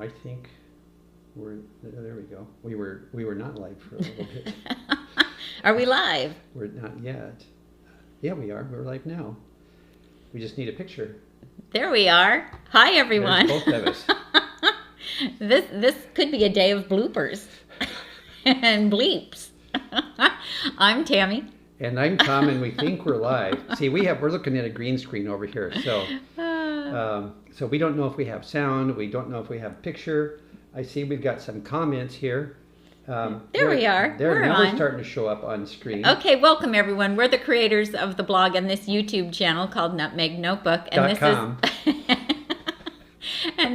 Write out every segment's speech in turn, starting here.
I think there we go. We were not live for a little bit. Are we live? We're not yet. Yeah, we are. We're live now. We just need a picture. There we are. Hi, everyone. There's both of us. This could be a day of bloopers and bleeps. I'm Tami. And I'm Tom, and we think we're live. See, we're looking at a green screen over here, so we don't know if we have sound. We don't know if we have picture. I see we've got some comments here. There we are. They're starting to show up on screen. Okay, welcome everyone. We're the creators of the blog and this YouTube channel called Nutmeg Notebook, and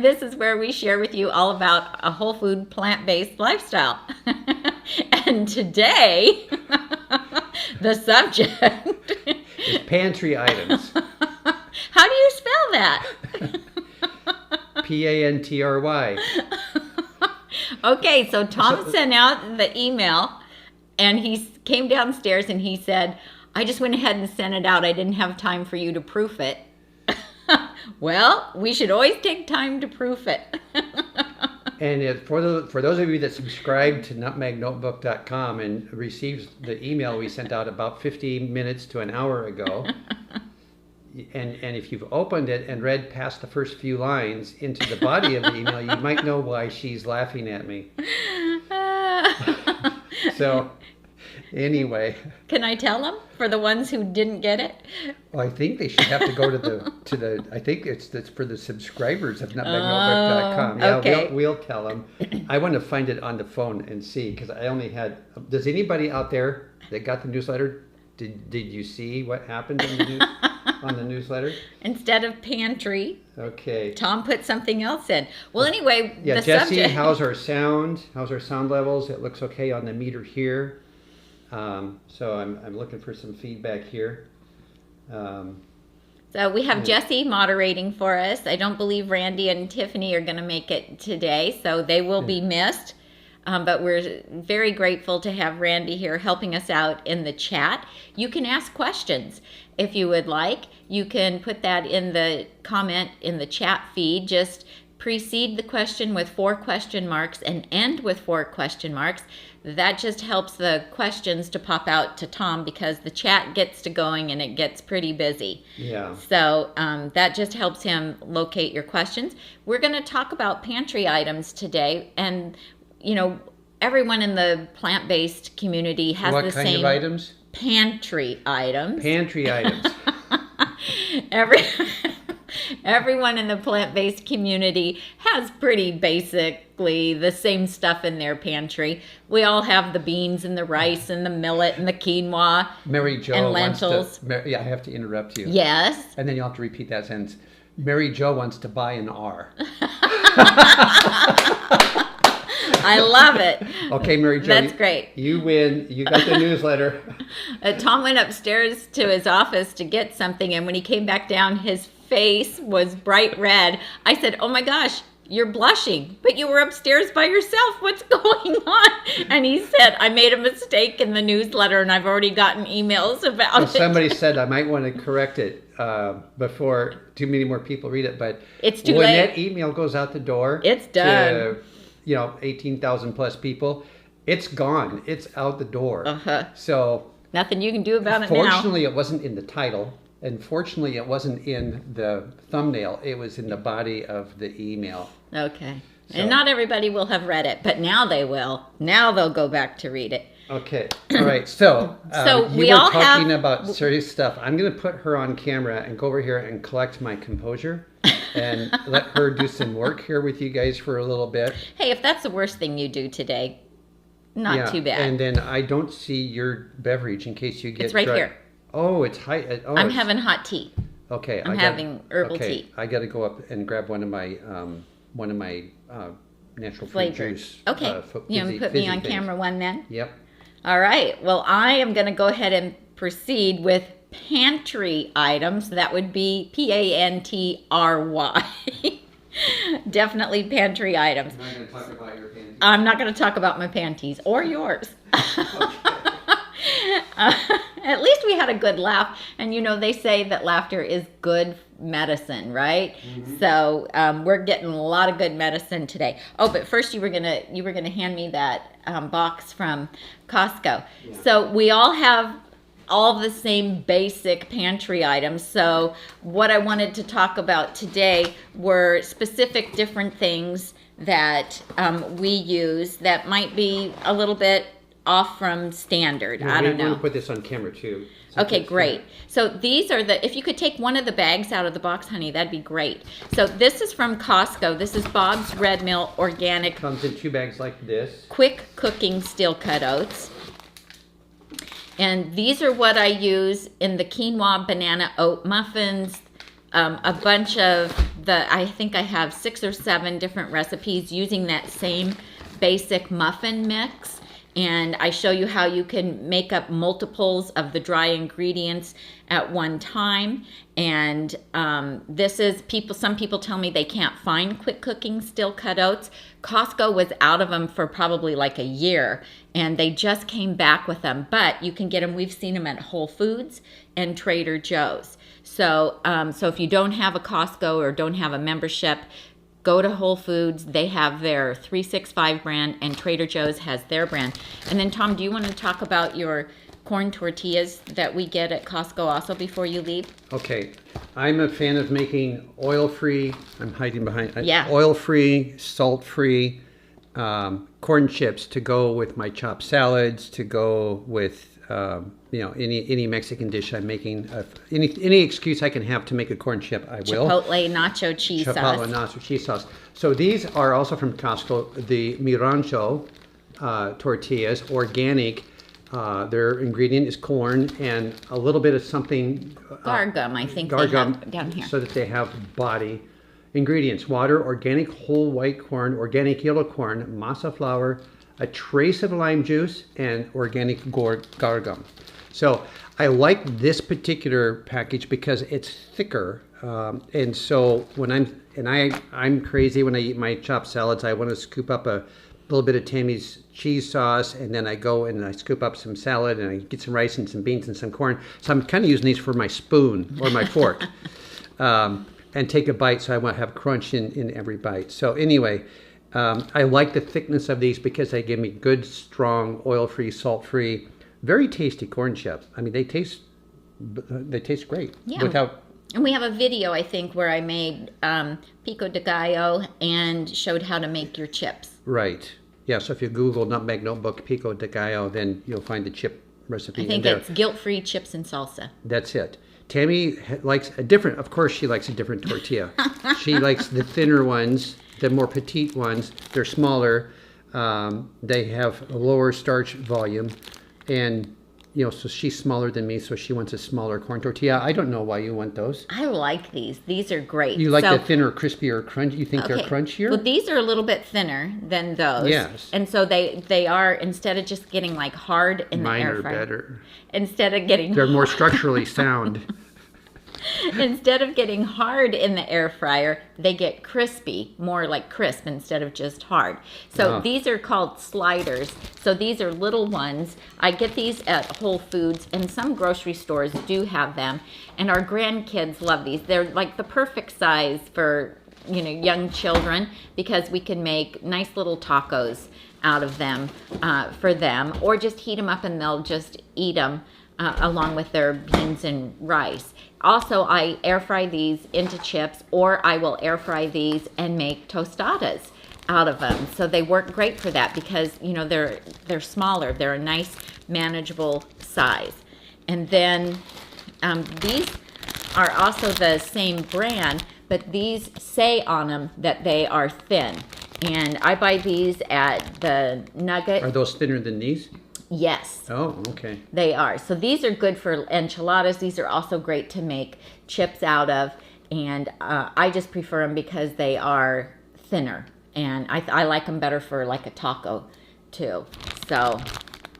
this is where we share with you all about a whole food, plant-based lifestyle. And today, the subject is pantry items. How do you spell that? Pantry. Okay, so Tom sent out the email, and he came downstairs and he said, I just went ahead and sent it out. I didn't have time for you to proof it. Well, we should always take time to proof it. And for those of you that subscribe to nutmegnotebook.com and received the email we sent out about 15 minutes to an hour ago, and if you've opened it and read past the first few lines into the body of the email, you might know why she's laughing at me. So, anyway. Can I tell them for the ones who didn't get it? Well, I think they should have to go to the I think it's for the subscribers of nutmegnotebook.com. Yeah, okay. We'll tell them. I want to find it on the phone and see, because I only had. Does anybody out there that got the newsletter? Did you see what happened in the on the newsletter? Instead of pantry, okay, Tom put something else in. Well, anyway, yeah, the Jesse, subject. how's our sound? How's our sound levels? It looks okay on the meter here. So I'm looking for some feedback here. So we have Jesse moderating for us. I don't believe Randy and Tiffany are going to make it today, so they will be missed. But we're very grateful to have Randy here helping us out in the chat. You can ask questions if you would like. You can put that in the comment in the chat feed. Just precede the question with 4 question marks and end with 4 question marks. That just helps the questions to pop out to Tom, because the chat gets to going and it gets pretty busy. Yeah. So that just helps him locate your questions. We're going to talk about pantry items today, and you know, everyone in the plant-based community has the same. What kind of items? Pantry items. Pantry items. Everyone in the plant-based community has pretty basically the same stuff in their pantry. We all have the beans and the rice and the millet and the quinoa. Mary Jo and lentils. I have to interrupt you. Yes. And then you'll have to repeat that sentence. Mary Jo wants to buy an R. I love it. Okay, Mary Jo. That's great. You win. You got the newsletter. Tom went upstairs to his office to get something, and when he came back down, his face was bright red. I said, oh my gosh, you're blushing, but you were upstairs by yourself. What's going on? And he said, I made a mistake in the newsletter, and I've already gotten emails about it. Somebody said I might want to correct it before too many more people read it, but it's too when late. That email goes out the door, it's done. To, 18,000 plus people, it's gone. It's out the door. So nothing you can do about it now. Fortunately, it wasn't in the title. And fortunately, it wasn't in the thumbnail. It was in the body of the email. Okay. So. And not everybody will have read it, but now they will. Now they'll go back to read it. Okay. All right. So, we all talking about serious stuff. I'm going to put her on camera and go over here and collect my composure and let her do some work here with you guys for a little bit. Hey, if that's the worst thing you do today, not too bad. And then I don't see your beverage in case you get It's right here. Oh, it's high. Oh, I'm having hot tea. Okay. I'm having herbal tea. I got to go up and grab one of my natural fruit juice. Okay. You want to put me on camera one then? Yep. All right. Well, I am going to go ahead and proceed with pantry items. That would be Pantry. Definitely pantry items. I'm not going to talk about your panties. I'm not going to talk about my panties or yours. At least we had a good laugh. And they say that laughter is good medicine, right? Mm-hmm. So we're getting a lot of good medicine today. Oh, but first you were gonna hand me that box from Costco. Yeah. So we all have all the same basic pantry items. So what I wanted to talk about today were specific different things that we use that might be a little bit off from standard. I don't know. We want to put this on camera too. Okay, great. So these are if you could take one of the bags out of the box, honey, that'd be great. So this is from Costco. This is Bob's Red Mill Organic. Comes in 2 bags like this. Quick cooking steel cut oats. And these are what I use in the quinoa banana oat muffins. A bunch of I think I have 6 or 7 different recipes using that same basic muffin mix. And I show you how you can make up multiples of the dry ingredients at one time. And this is some people tell me they can't find quick cooking steel cut oats. Costco was out of them for probably like a year, and they just came back with them. But you can get them. We've seen them at Whole Foods and Trader Joe's. So if you don't have a Costco or don't have a membership, go to Whole Foods. They have their 365 brand, and Trader Joe's has their brand. And then, Tom, do you want to talk about your corn tortillas that we get at Costco also before you leave? Okay. I'm a fan of making oil-free, I'm hiding behind, yeah. Oil-free, salt-free corn chips to go with my chopped salads, to go with any Mexican dish I'm making. Any excuse I can have to make a corn chip, I will. Chipotle nacho cheese sauce. Chipotle nacho cheese sauce. So these are also from Costco, the Mi Rancho tortillas, organic. Their ingredient is corn and a little bit of something. Gargum, I think they have down here. So that they have body. Ingredients: water, organic whole white corn, organic yellow corn, masa flour, a trace of lime juice, and organic gargum. So I like this particular package because it's thicker, and so when I'm crazy when I eat my chopped salads. I want to scoop up a little bit of Tami's cheese sauce, and then I go and I scoop up some salad, and I get some rice and some beans and some corn. So I'm kind of using these for my spoon or my fork, and take a bite. So I want to have crunch in every bite. So anyway. I like the thickness of these because they give me good, strong, oil-free, salt-free, very tasty corn chips. I mean, they taste great. Yeah. And we have a video, I think, where I made pico de gallo and showed how to make your chips. Right. Yeah. So if you Google Nutmeg Notebook pico de gallo, then you'll find the chip recipe. I think it's guilt-free chips and salsa. That's it. Tami likes of course she likes a different tortilla. She likes the thinner ones. The more petite ones, they're smaller. They have a lower starch volume, and so she's smaller than me, so she wants a smaller corn tortilla. I don't know why you want those. I like these. These are great. You like the thinner, crispier, crunch? You think they're crunchier? Well, these are a little bit thinner than those. Yes. And so they are, instead of just getting like hard in the air fryer. Mine are better. Instead of getting they're more structurally sound. Instead of getting hard in the air fryer, they get crispy, more like crisp instead of just hard. So these are called sliders. So these are little ones. I get these at Whole Foods, and some grocery stores do have them. And our grandkids love these. They're like the perfect size for young children, because we can make nice little tacos out of them for them, or just heat them up and they'll just eat them along with their beans and rice. Also, I air fry these into chips, or I will air fry these and make tostadas out of them. So they work great for that because they're smaller. They're a nice, manageable size. And then these are also the same brand, but these say on them that they are thin. And I buy these at the Nugget. Are those thinner than these? Yes. Oh, okay. They are. So these are good for enchiladas. These are also great to make chips out of. And I just prefer them because they are thinner. And I like them better for like a taco too. So,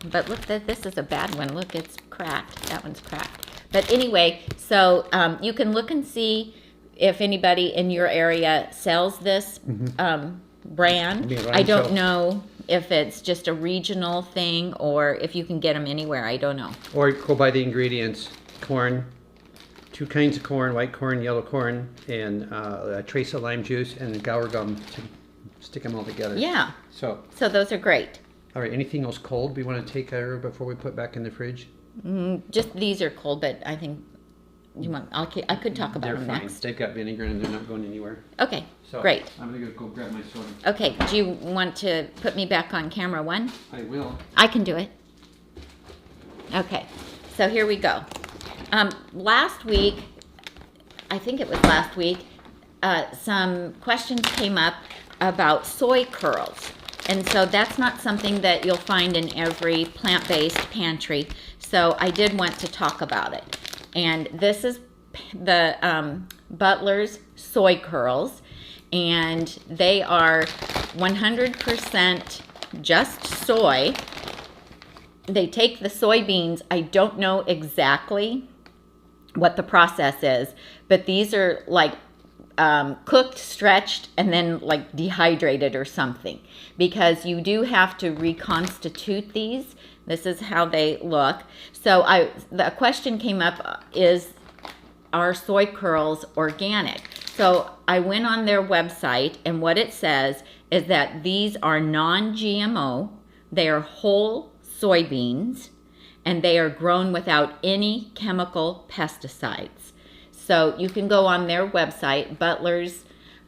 but look, this is a bad one. Look, it's cracked. That one's cracked. But anyway, so you can look and see if anybody in your area sells this brand. Be a I don't show. know if it's just a regional thing or if you can get them anywhere. I don't know. Or go by the ingredients. Corn, 2 kinds of corn, white corn, yellow corn, and a trace of lime juice and Gower gum to stick them all together. Yeah. So those are great. all right, anything else cold we want to take out before we put back in the fridge? Just these are cold, but I think you want. I could talk about They're them fine. next. They've got vinegar and they're not going anywhere. Okay. So Great. I'm gonna go grab my soda. Okay. Do you want to put me back on camera 1? I will. I can do it. Okay. So here we go. Last week, I think it was last week, some questions came up about soy curls. And so that's not something that you'll find in every plant-based pantry. So I did want to talk about it. And this is the Butler's Soy Curls. And they are 100% just soy. They take the soybeans. I don't know exactly what the process is, but these are like cooked, stretched, and then like dehydrated or something, because you do have to reconstitute these. This is how they look. So the question came up are soy curls organic? So I went on their website, and what it says is that these are non-GMO. They are whole soybeans, and they are grown without any chemical pesticides. So you can go on their website, Butler's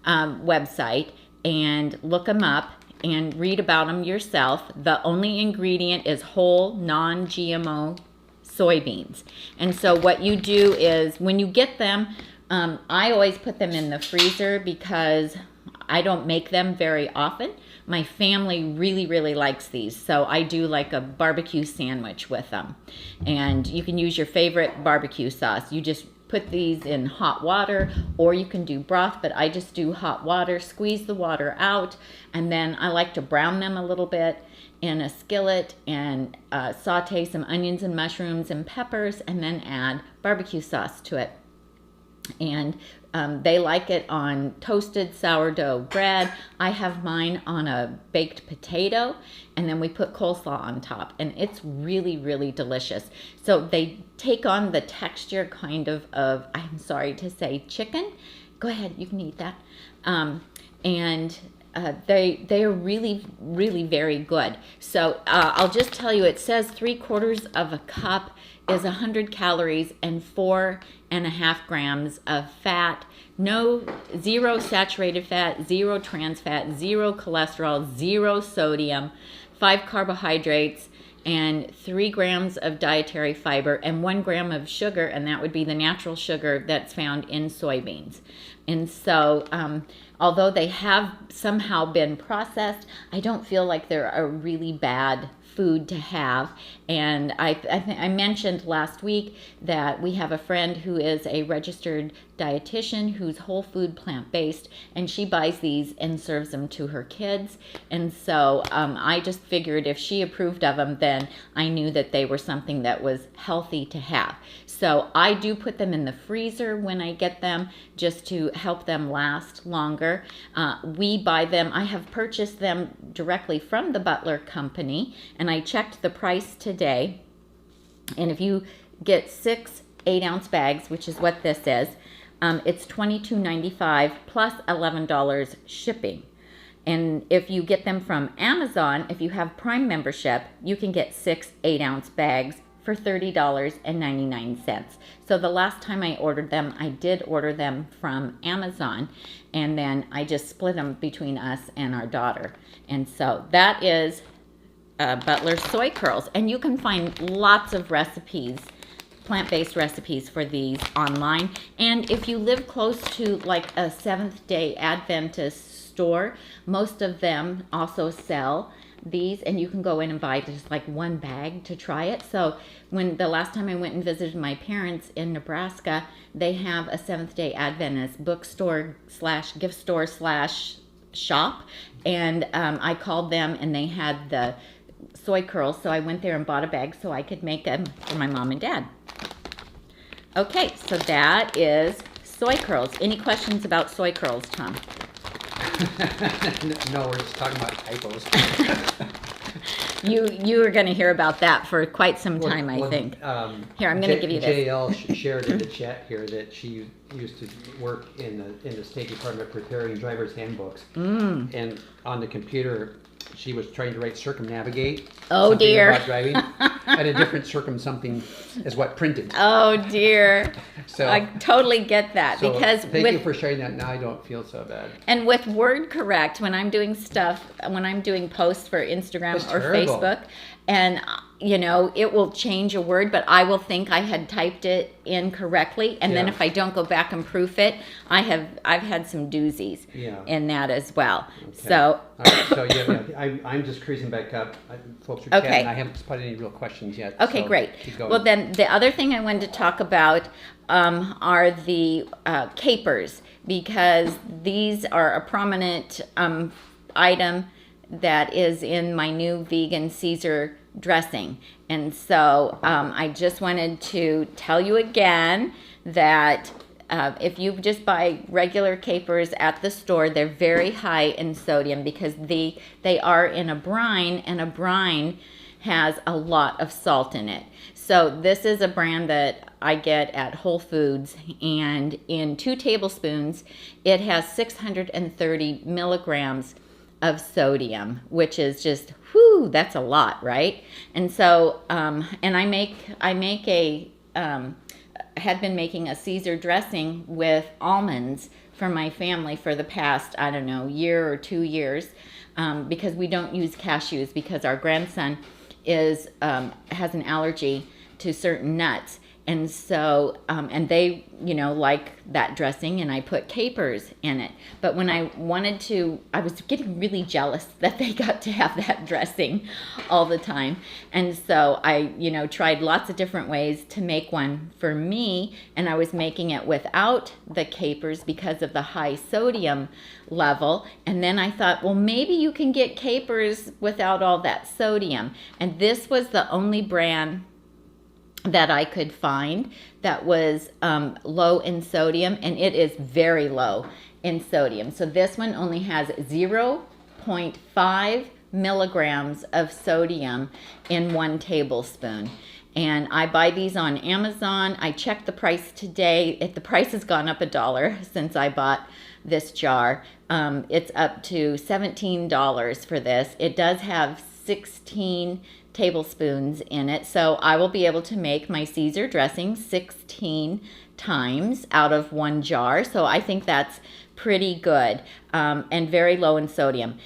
website, and look them up and read about them yourself. The only ingredient is whole, non-GMO soybeans. And so what you do is, when you get them, I always put them in the freezer because I don't make them very often. My family really, really likes these. So I do like a barbecue sandwich with them. And you can use your favorite barbecue sauce. You just put these in hot water, or you can do broth, but I just do hot water, squeeze the water out, and then I like to brown them a little bit in a skillet and saute some onions and mushrooms and peppers, and then add barbecue sauce to it. And they like it on toasted sourdough bread. I have mine on a baked potato, and then we put coleslaw on top, and it's really, really delicious. So they take on the texture kind of I'm sorry to say, chicken. Go ahead, you can eat that. And they are really, really very good. So I'll just tell you, it says 3/4 of a cup is 100 calories and 4.5 grams of fat. Zero saturated fat, 0 trans fat, 0 cholesterol, 0 sodium, 5 carbohydrates, and 3 grams of dietary fiber, and 1 gram of sugar, and that would be the natural sugar that's found in soybeans. And so although they have somehow been processed, I don't feel like they're a really bad food to have. And I mentioned last week that we have a friend who is a registered dietitian who's whole food plant-based, and she buys these and serves them to her kids. And so I just figured if she approved of them, then I knew that they were something that was healthy to have. So I do put them in the freezer when I get them, just to help them last longer. We buy them, I have purchased them directly from the Butler Company, and I checked the price today. And if you get 6 8-ounce bags, which is what this is, it's $22.95 plus $11 shipping. And if you get them from Amazon, if you have Prime membership, you can get 6 8-ounce bags for $30.99. So the last time I ordered them, I did order them from Amazon, and then I just split them between us and our daughter. And so that is Butler's Soy Curls. And you can find lots of recipes, plant-based recipes for these online. And if you live close to like a Seventh-day Adventist store, most of them also sell these, and you can go in and buy just like 1 bag to try it. So when the last time I went and visited my parents in Nebraska, they have a Seventh-day Adventist bookstore / gift store / shop, and I called them, and they had the soy curls, so I went there and bought a bag so I could make them for my mom and dad. Okay, so that is soy curls. Any questions about soy curls, Tom? No, we're just talking about typos. You are going to hear about that for quite some time, I Well, think. Here, I'm going to give you this. JL shared in the chat here that she used to work in the State Department preparing driver's handbooks, and on the computer she was trying to write circumnavigate. Oh dear! About driving, and a different circum something is what printed. Oh dear! So I totally get that, so because thank you for sharing that. Now I don't feel so bad. And with word correct, when I'm doing posts for Instagram or Facebook, and it will change a word, but I will think I had typed it in correctly, and then if I don't go back and proof it, I've had some doozies in that as well. Okay. So, all right, so I'm just cruising back up. Folks are chatting. I haven't spotted any real questions yet. Okay, so great. Keep going. Well, then the other thing I wanted to talk about are the capers, because these are a prominent item that is in my new vegan Caesar dressing. And so I just wanted to tell you again that if you just buy regular capers at the store, they're very high in sodium because they are in a brine, and a brine has a lot of salt in it. So this is a brand that I get at Whole Foods, and in 2 tablespoons, it has 630 milligrams of sodium, which is just, whoo, that's a lot, right? And so, and I had been making a Caesar dressing with almonds for my family for the past, I don't know, year or 2 years, because we don't use cashews because our grandson has an allergy to certain nuts. And so, and they, like that dressing, and I put capers in it. But when I was getting really jealous that they got to have that dressing all the time. And so I, tried lots of different ways to make one for me, and I was making it without the capers because of the high sodium level. And then I thought, well, maybe you can get capers without all that sodium. And this was the only brand that I could find that was low in sodium, and it is very low in sodium. So this one only has 0.5 milligrams of sodium in 1 tablespoon. And I buy these on Amazon. I checked the price today. The price has gone up $1 since I bought this jar. It's up to $17 for this. It does have 16 tablespoons in it, so I will be able to make my Caesar dressing 16 times out of 1 jar. So I think that's pretty good, and very low in sodium.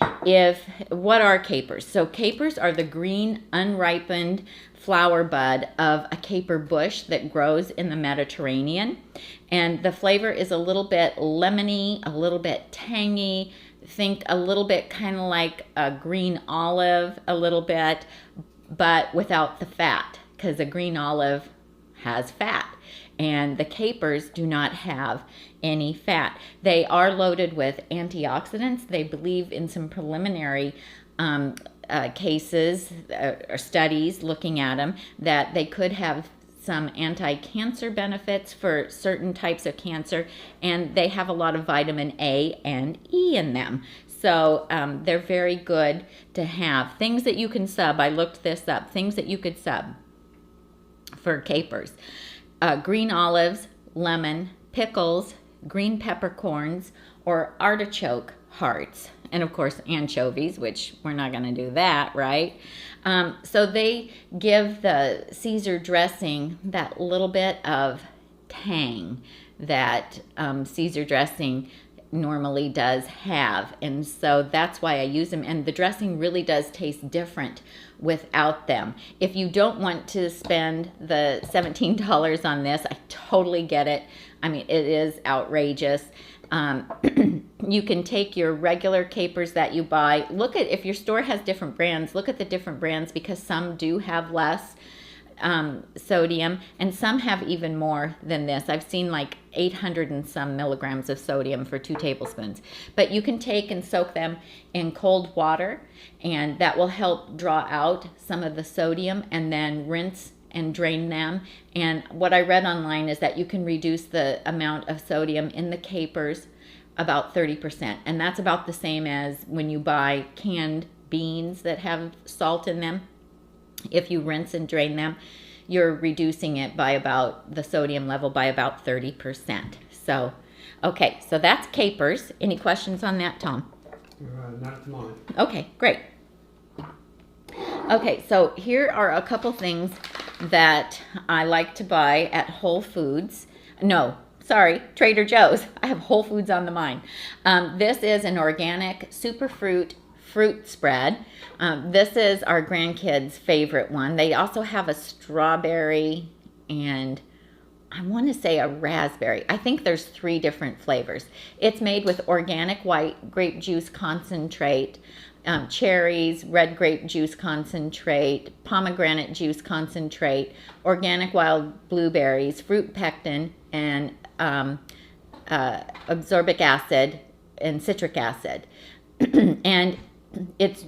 What are capers? So capers are the green unripened flower bud of a caper bush that grows in the Mediterranean, and the flavor is a little bit lemony, a little bit tangy. Think a little bit kind of like a green olive, a little bit, but without the fat, because a green olive has fat, and the capers do not have any fat. They are loaded with antioxidants. They believe in some preliminary cases or studies looking at them that they could have some anti-cancer benefits for certain types of cancer, and they have a lot of vitamin A and E in them. So they're very good to have. Things that you can sub, I looked this up, things that you could sub for capers. Green olives, lemon, pickles, green peppercorns, or artichoke hearts. And of course, anchovies, which we're not going to do that, right? So they give the Caesar dressing that little bit of tang that Caesar dressing normally does have. And so that's why I use them. And the dressing really does taste different without them. If you don't want to spend the $17 on this, I totally get it. I mean, it is outrageous. You can take your regular capers that you buy. Look at, if your store has different brands, look at the different brands, because some do have less sodium, and some have even more than this. I've seen like 800 and some milligrams of sodium for 2 tablespoons. But you can take and soak them in cold water, and that will help draw out some of the sodium, and then rinse and drain them. And what I read online is that you can reduce the amount of sodium in the capers about 30%. And that's about the same as when you buy canned beans that have salt in them. If you rinse and drain them, you're reducing it by about the sodium level by about 30%. So, okay, so that's capers. Any questions on that, Tom? Not at the moment. Okay, great. Okay, so here are a couple things that I like to buy at Whole Foods. No, sorry, Trader Joe's. I have Whole Foods on the mind. This is an organic superfruit fruit spread. This is our grandkids' favorite one. They also have a strawberry and I want to say a raspberry. I think there's 3 different flavors. It's made with organic white grape juice concentrate, cherries, red grape juice concentrate, pomegranate juice concentrate, organic wild blueberries, fruit pectin, and ascorbic acid and citric acid. And it's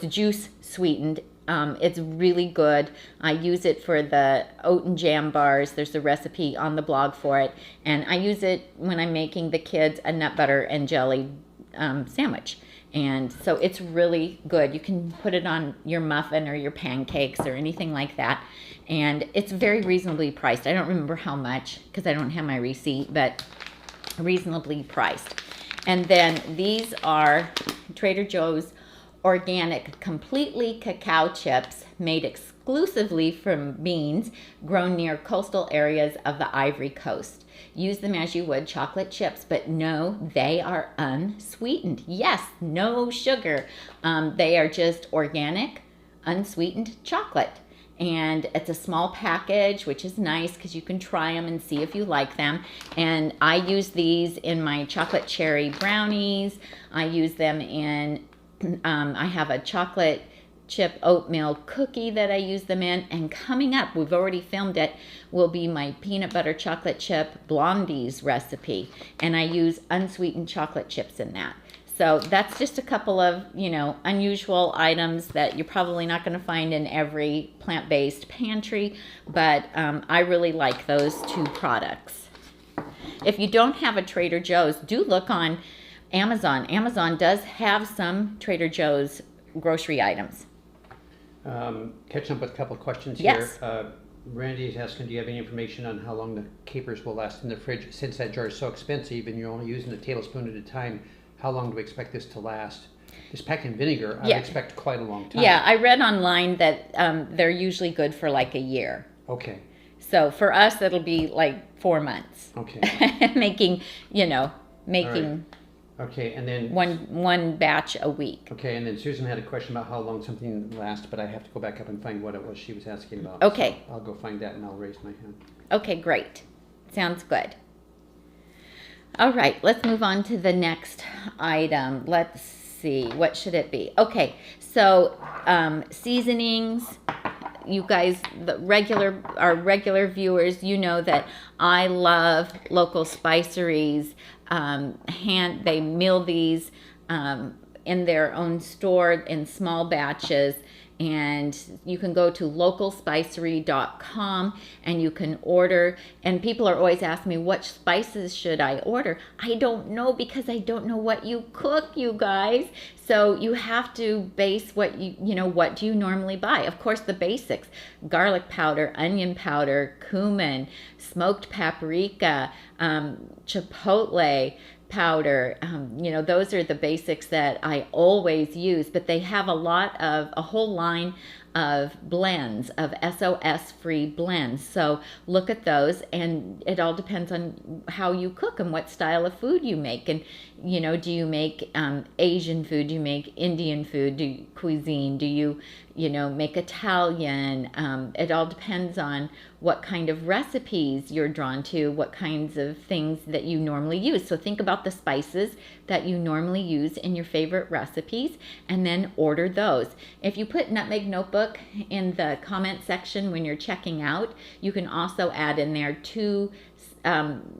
juice sweetened. It's really good. I use it for the oat and jam bars. There's a recipe on the blog for it. And I use it when I'm making the kids a nut butter and jelly sandwich. And so it's really good. You can put it on your muffin or your pancakes or anything like that. And it's very reasonably priced. I don't remember how much because I don't have my receipt, but reasonably priced. And then these are Trader Joe's organic, completely cacao chips made exclusively from beans grown near coastal areas of the Ivory Coast. Use them as you would chocolate chips, but no, they are unsweetened. Yes, no sugar. They are just organic, unsweetened chocolate. And it's a small package, which is nice because you can try them and see if you like them. And I use these in my chocolate cherry brownies. I use them in I have a chocolate chip oatmeal cookie that I use them in. And coming up, we've already filmed it, will be my peanut butter chocolate chip blondies recipe. And I use unsweetened chocolate chips in that. So that's just a couple of, unusual items that you're probably not going to find in every plant-based pantry. But I really like those 2 products. If you don't have a Trader Joe's, do look on Amazon. Amazon does have some Trader Joe's grocery items. Catching up with a couple of questions Yes. here. Randy is asking, do you have any information on how long the capers will last in the fridge? Since that jar is so expensive and you're only using a tablespoon at a time, how long do we expect this to last? This packed in vinegar, I would expect quite a long time. Yeah, I read online that they're usually good for like a year. Okay. So for us, it'll be like 4 months. Okay. making. Right. Okay, and then one batch a week. Okay, and then Susan had a question about how long something lasts, but I have to go back up and find what it was she was asking about. Okay. So I'll go find that and I'll raise my hand. Okay, great. Sounds good. All right, let's move on to the next item. Let's see, what should it be? Okay, so seasonings. You guys, our regular viewers, you know that I love local spiceries. They mill these in their own store in small batches, and you can go to localspicery.com and you can order. And people are always asking me, what spices should I order? I don't know because I don't know what you cook, you guys. So you have to base what what do you normally buy? Of course, the basics: garlic powder, onion powder, cumin, smoked paprika, chipotle powder. Those are the basics that I always use, but they have a whole line of blends, of SOS free blends. So look at those, and it all depends on how you cook and what style of food you make. And do you make Asian food? Do you make Indian food? Cuisine? Do you make Italian? It all depends on what kind of recipes you're drawn to, what kinds of things that you normally use. So think about the spices that you normally use in your favorite recipes and then order those. If you put Nutmeg Notebook in the comment section when you're checking out, you can also add in there 2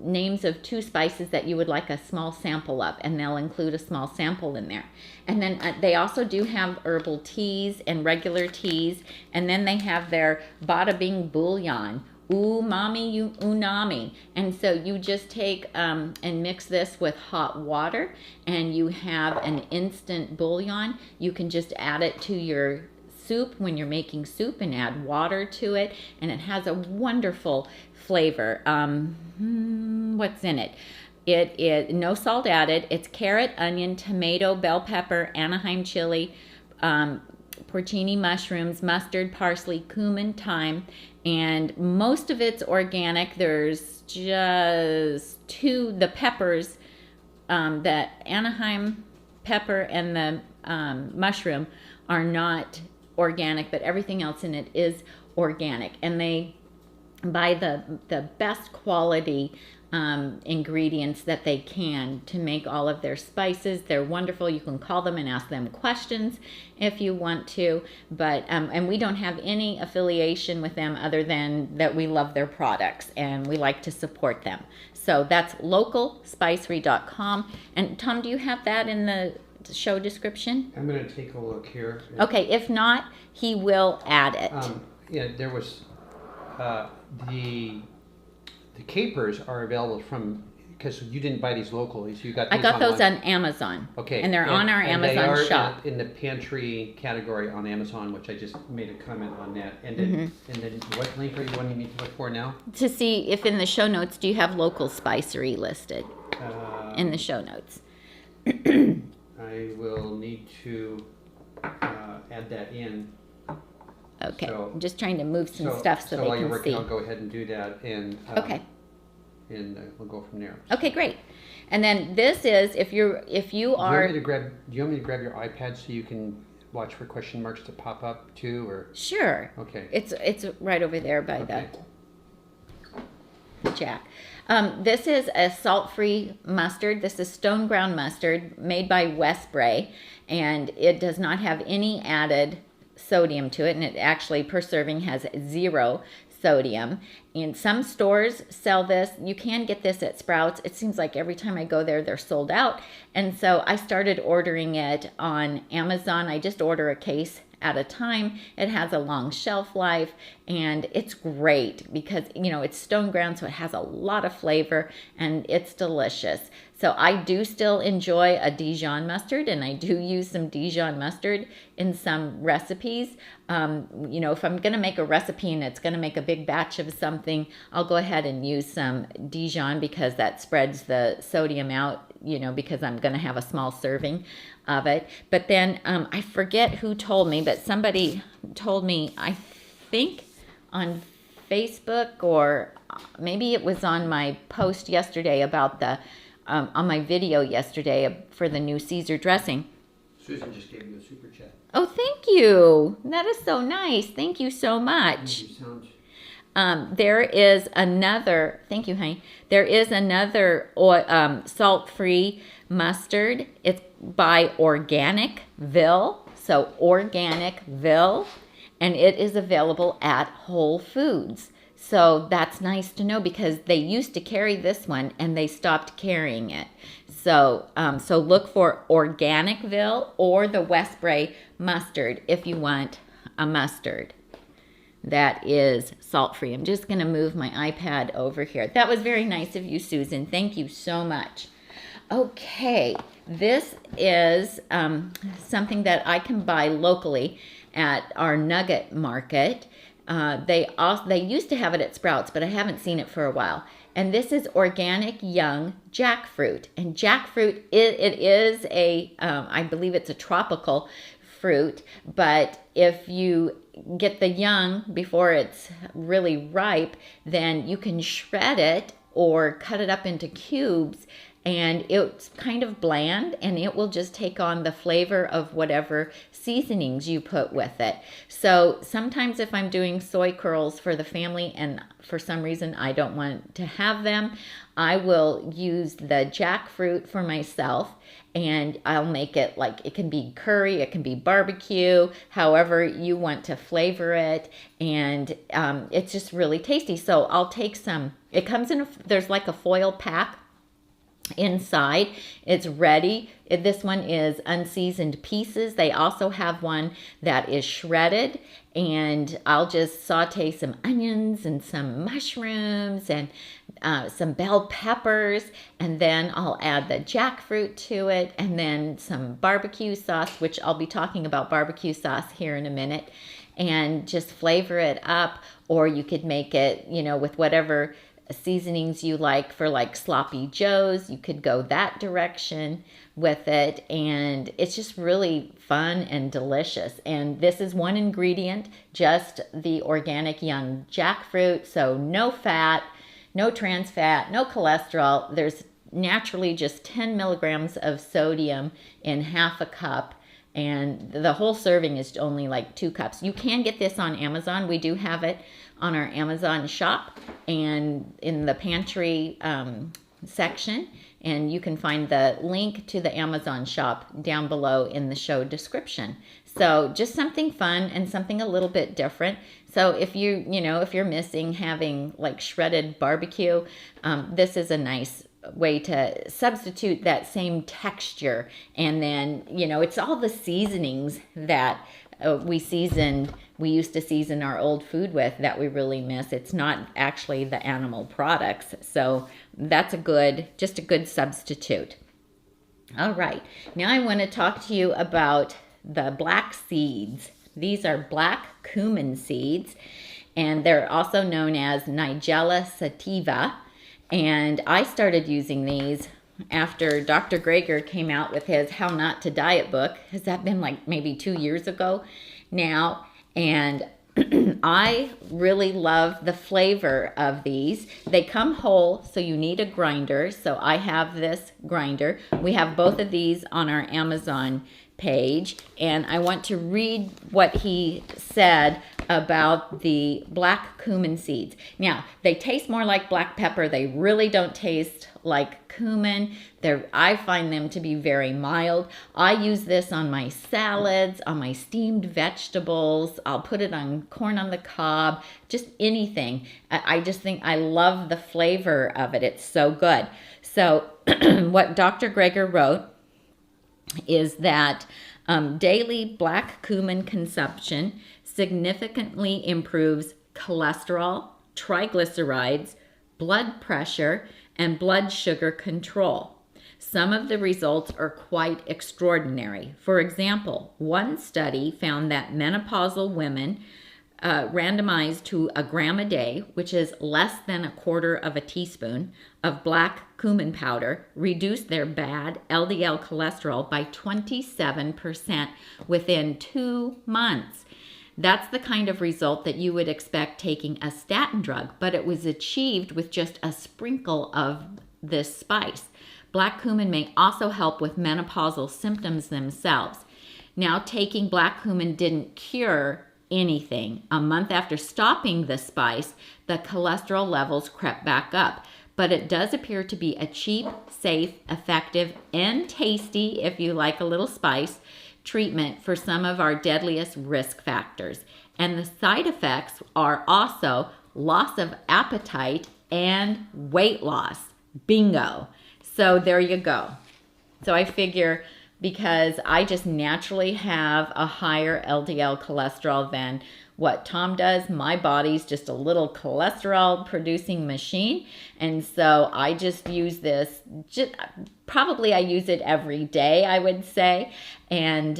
names of 2 spices that you would like a small sample of, and they'll include a small sample in there. And then they also do have herbal teas and regular teas, and then they have their Bada Bing bouillon, unami. And so you just take and mix this with hot water, and you have an instant bouillon. You can just add it to your soup when you're making soup and add water to it, and it has a wonderful flavor. What's in it? It is no salt added. It's carrot, onion, tomato, bell pepper, Anaheim chili, porcini mushrooms, mustard, parsley, cumin, thyme, and most of it's organic. There's just the peppers, the Anaheim pepper and the mushroom are not organic, but everything else in it is organic. And they buy the best quality ingredients that they can to make all of their spices. They're wonderful. You can call them and ask them questions if you want to, but and we don't have any affiliation with them other than that we love their products and we like to support them. So that's localspicery.com. And Tom, do you have that in the show description? I'm going to take a look here. Okay, if not, he will add it. Yeah, there was the capers are available from, because you didn't buy these locally, so you got these I got those online. on Amazon. Okay. And they're on our and Amazon they are shop. in the pantry category on Amazon, which I just made a comment on that. And then, what link are you wanting me to look for now? To see if in the show notes, do you have local spicery listed in the show notes? I will need to add that in. Okay, So- I'm just trying to move some stuff so they while you're can working, see. I'll go ahead and do that, and Okay. and we'll go from there. Okay, great. And then this is if you Do you want are me to grab your iPad so you can watch for question marks to pop up too, or sure. okay? It's right over there by Okay. the jack. This is a salt-free mustard. This is stone ground mustard made by Westbray, and it does not have any added sodium to it, and it actually per serving has 0 sodium. And some stores sell this. You can get this at Sprouts. It seems like every time I go there, they're sold out. And so I started ordering it on Amazon. I just order a case at a time. It has a long shelf life, and it's great because, you know, it's stone ground, so it has a lot of flavor, and it's delicious. So I do still enjoy a Dijon mustard, and I do use some Dijon mustard in some recipes. You know, if I'm going to make a recipe and it's going to make a big batch of something, I'll go ahead and use some Dijon because that spreads the sodium out, you know, because I'm going to have a small serving of it. But then I forget who told me, but somebody told me, I think on Facebook, or maybe it was on my post yesterday about the on my video yesterday for the new Caesar dressing. Susan just gave you a super chat. Oh, thank you. That is so nice. Thank you so much. There is another, thank you, honey. There is another salt-free mustard. It's by Organicville. So Organicville. And it is available at Whole Foods. So that's nice to know because they used to carry this one and they stopped carrying it. So so look for Organicville or the Westbray mustard if you want a mustard that is salt-free. I'm just going to move my iPad over here. That was very nice of you, Susan. Thank you so much. Okay, this is something that I can buy locally at our Nugget Market. They used to have it at Sprouts, but I haven't seen it for a while. And this is organic young jackfruit. And jackfruit, it is a, I believe it's a tropical fruit, but if you get the young before it's really ripe, then you can shred it or cut it up into cubes, and it's kind of bland, and it will just take on the flavor of whatever seasonings you put with it. So sometimes if I'm doing soy curls for the family and for some reason I don't want to have them, I will use the jackfruit for myself, and I'll make it like, it can be curry, it can be barbecue, however you want to flavor it, and it's just really tasty. So I'll take some, it comes in, there's like a foil pack inside. It's ready. This one is unseasoned pieces. They also have one that is shredded, and I'll just saute some onions and some mushrooms and some bell peppers, and then I'll add the jackfruit to it, and then some barbecue sauce, which I'll be talking about barbecue sauce here in a minute, and just flavor it up. Or you could make it, you know, with whatever seasonings you like for like sloppy joes. You could go that direction with it, and it's just really fun and delicious. And this is one ingredient, just the organic young jackfruit, so no fat, no trans fat, no cholesterol. There's naturally just 10 milligrams of sodium in half a cup, and the whole serving is only like 2 cups. You can get this on Amazon. We do have it on our Amazon shop and in the pantry section, and you can find the link to the Amazon shop down below in the show description. So just something fun and something a little bit different. So if if you're missing having like shredded barbecue, this is a nice way to substitute that same texture. And then, it's all the seasonings that we used to season our old food with that we really miss. It's not actually the animal products. So that's just a good substitute. All right. Now I want to talk to you about the black seeds. These are black cumin seeds, and they're also known as Nigella sativa. And I started using these after Dr. Greger came out with his How Not to Diet book. Has that been like maybe 2 years ago now? And I really love the flavor of these. They come whole, so you need a grinder. So I have this grinder. We have both of these on our Amazon page, and I want to read what he said about the black cumin seeds. Now, they taste more like black pepper. They really don't taste like cumin. I find them to be very mild. I use this on my salads, on my steamed vegetables. I'll put it on corn on the cob, just anything. I just think I love the flavor of it. It's so good. So what Dr. Greger wrote is that daily black cumin consumption significantly improves cholesterol, triglycerides, blood pressure, and blood sugar control. Some of the results are quite extraordinary. For example, one study found that menopausal women randomized to a gram a day, which is less than a quarter of a teaspoon, of black cumin powder, reduced their bad LDL cholesterol by 27% within 2 months. That's the kind of result that you would expect taking a statin drug, but it was achieved with just a sprinkle of this spice. Black cumin may also help with menopausal symptoms themselves. Now, taking black cumin didn't cure anything. A month after stopping the spice, the cholesterol levels crept back up. But it does appear to be a cheap, safe, effective, and tasty, if you like a little spice, treatment for some of our deadliest risk factors. And the side effects are also loss of appetite and weight loss. Bingo. So there you go. So I figure because I just naturally have a higher LDL cholesterol than what Tom does, my body's just a little cholesterol producing machine. And so I just use this, probably I use it every day, I would say. And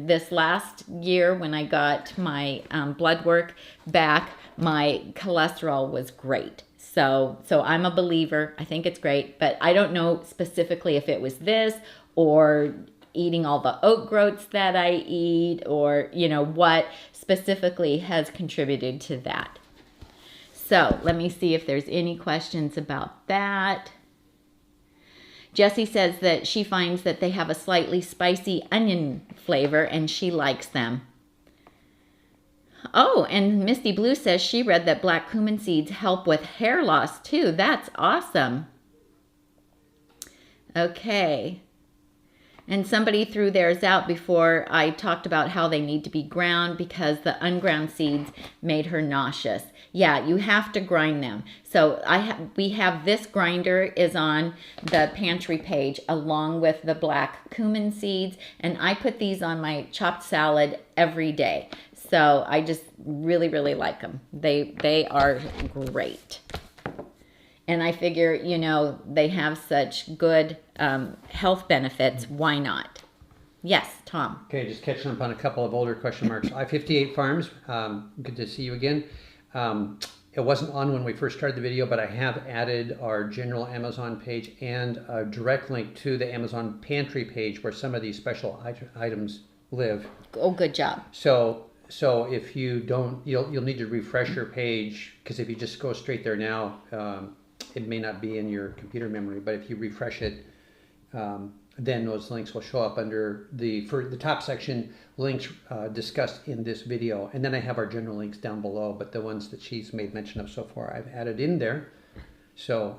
this last year when I got my blood work back, my cholesterol was great. So I'm a believer. I think it's great, but I don't know specifically if it was this or eating all the oat groats that I eat, or what specifically has contributed to that. So let me see if there's any questions about that. Jessie says that she finds that they have a slightly spicy onion flavor and she likes them. Oh, and Misty Blue says she read that black cumin seeds help with hair loss too. That's awesome. Okay. And somebody threw theirs out before I talked about how they need to be ground because the unground seeds made her nauseous. Yeah, you have to grind them. So we have this grinder is on the pantry page along with the black cumin seeds, and I put these on my chopped salad every day. So I just really, really like them. They are great. And I figure, you know, they have such good health benefits. Why not? Yes, Tom. Okay, just catching up on a couple of older question marks. I-58 Farms, good to see you again. It wasn't on when we first started the video, but I have added our general Amazon page and a direct link to the Amazon pantry page where some of these special items live. Oh, good job. So if you don't, you'll need to refresh your page, because if you just go straight there now, it may not be in your computer memory. But if you refresh it, then those links will show up under the top section, links discussed in this video. And then I have our general links down below, but the ones that she's made mention of so far, I've added in there. So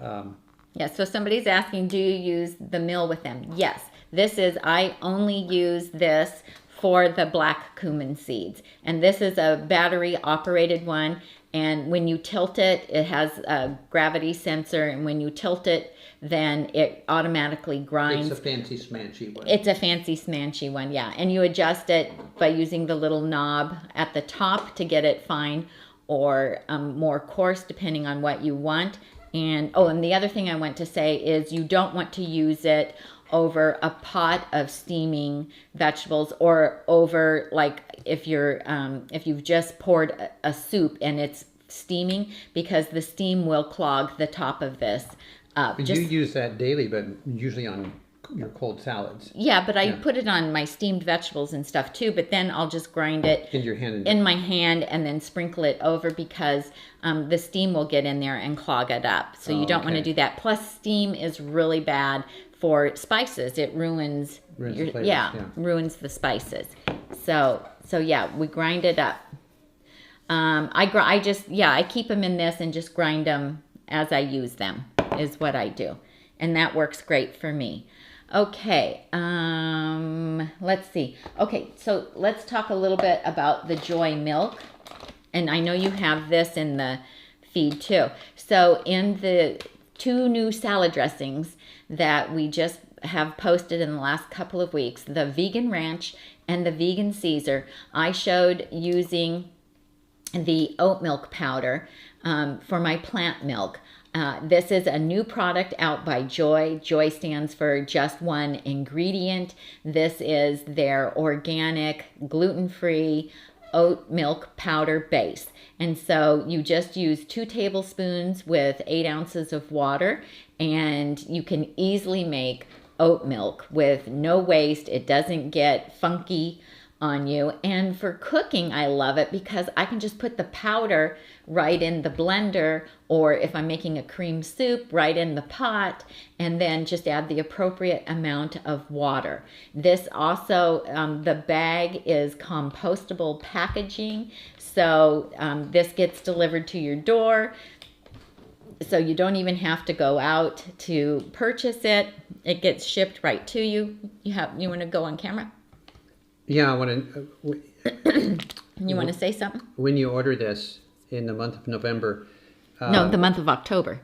yeah, so somebody's asking, do you use the mill with them? Yes, I only use this for the black cumin seeds. And this is a battery operated one. And when you tilt it, it has a gravity sensor. And when you tilt it, then it automatically grinds. It's a fancy smanchy one. It's a fancy smanchy one, yeah. And you adjust it by using the little knob at the top to get it fine or more coarse, depending on what you want. And the other thing I want to say is you don't want to use it over a pot of steaming vegetables, or over, like, if you've just poured a soup and it's steaming, because the steam will clog the top of this up. You use that daily, but usually on your cold salads. Yeah, but I put it on my steamed vegetables and stuff too, but then I'll just grind it in your hand, in my hand, and then sprinkle it over, because the steam will get in there and clog it up. So you don't want to do that. Plus, steam is really bad for spices. It ruins the flavors, ruins the spices. So yeah, we grind it up. I keep them in this and just grind them as I use them, is what I do. And that works great for me. Okay, let's see. Okay, so let's talk a little bit about the Joy milk. And I know you have this in the feed too. So in the 2 new salad dressings that we just have posted in the last couple of weeks, the vegan ranch and the vegan Caesar, I showed using the oat milk powder for my plant milk. This is a new product out by Joy. Joy stands for just one ingredient. This is their organic, gluten-free oat milk powder base. And so you just use 2 tablespoons with 8 ounces of water, and you can easily make oat milk with no waste. It doesn't get funky on you. And for cooking, I love it because I can just put the powder right in the blender, or if I'm making a cream soup, right in the pot, and then just add the appropriate amount of water. This also, the bag is compostable packaging, so this gets delivered to your door, so you don't even have to go out to purchase it. It gets shipped right to you. You want to go on camera? Yeah, I want to. You want to say something? When you order this in the month of November. No, the month of October.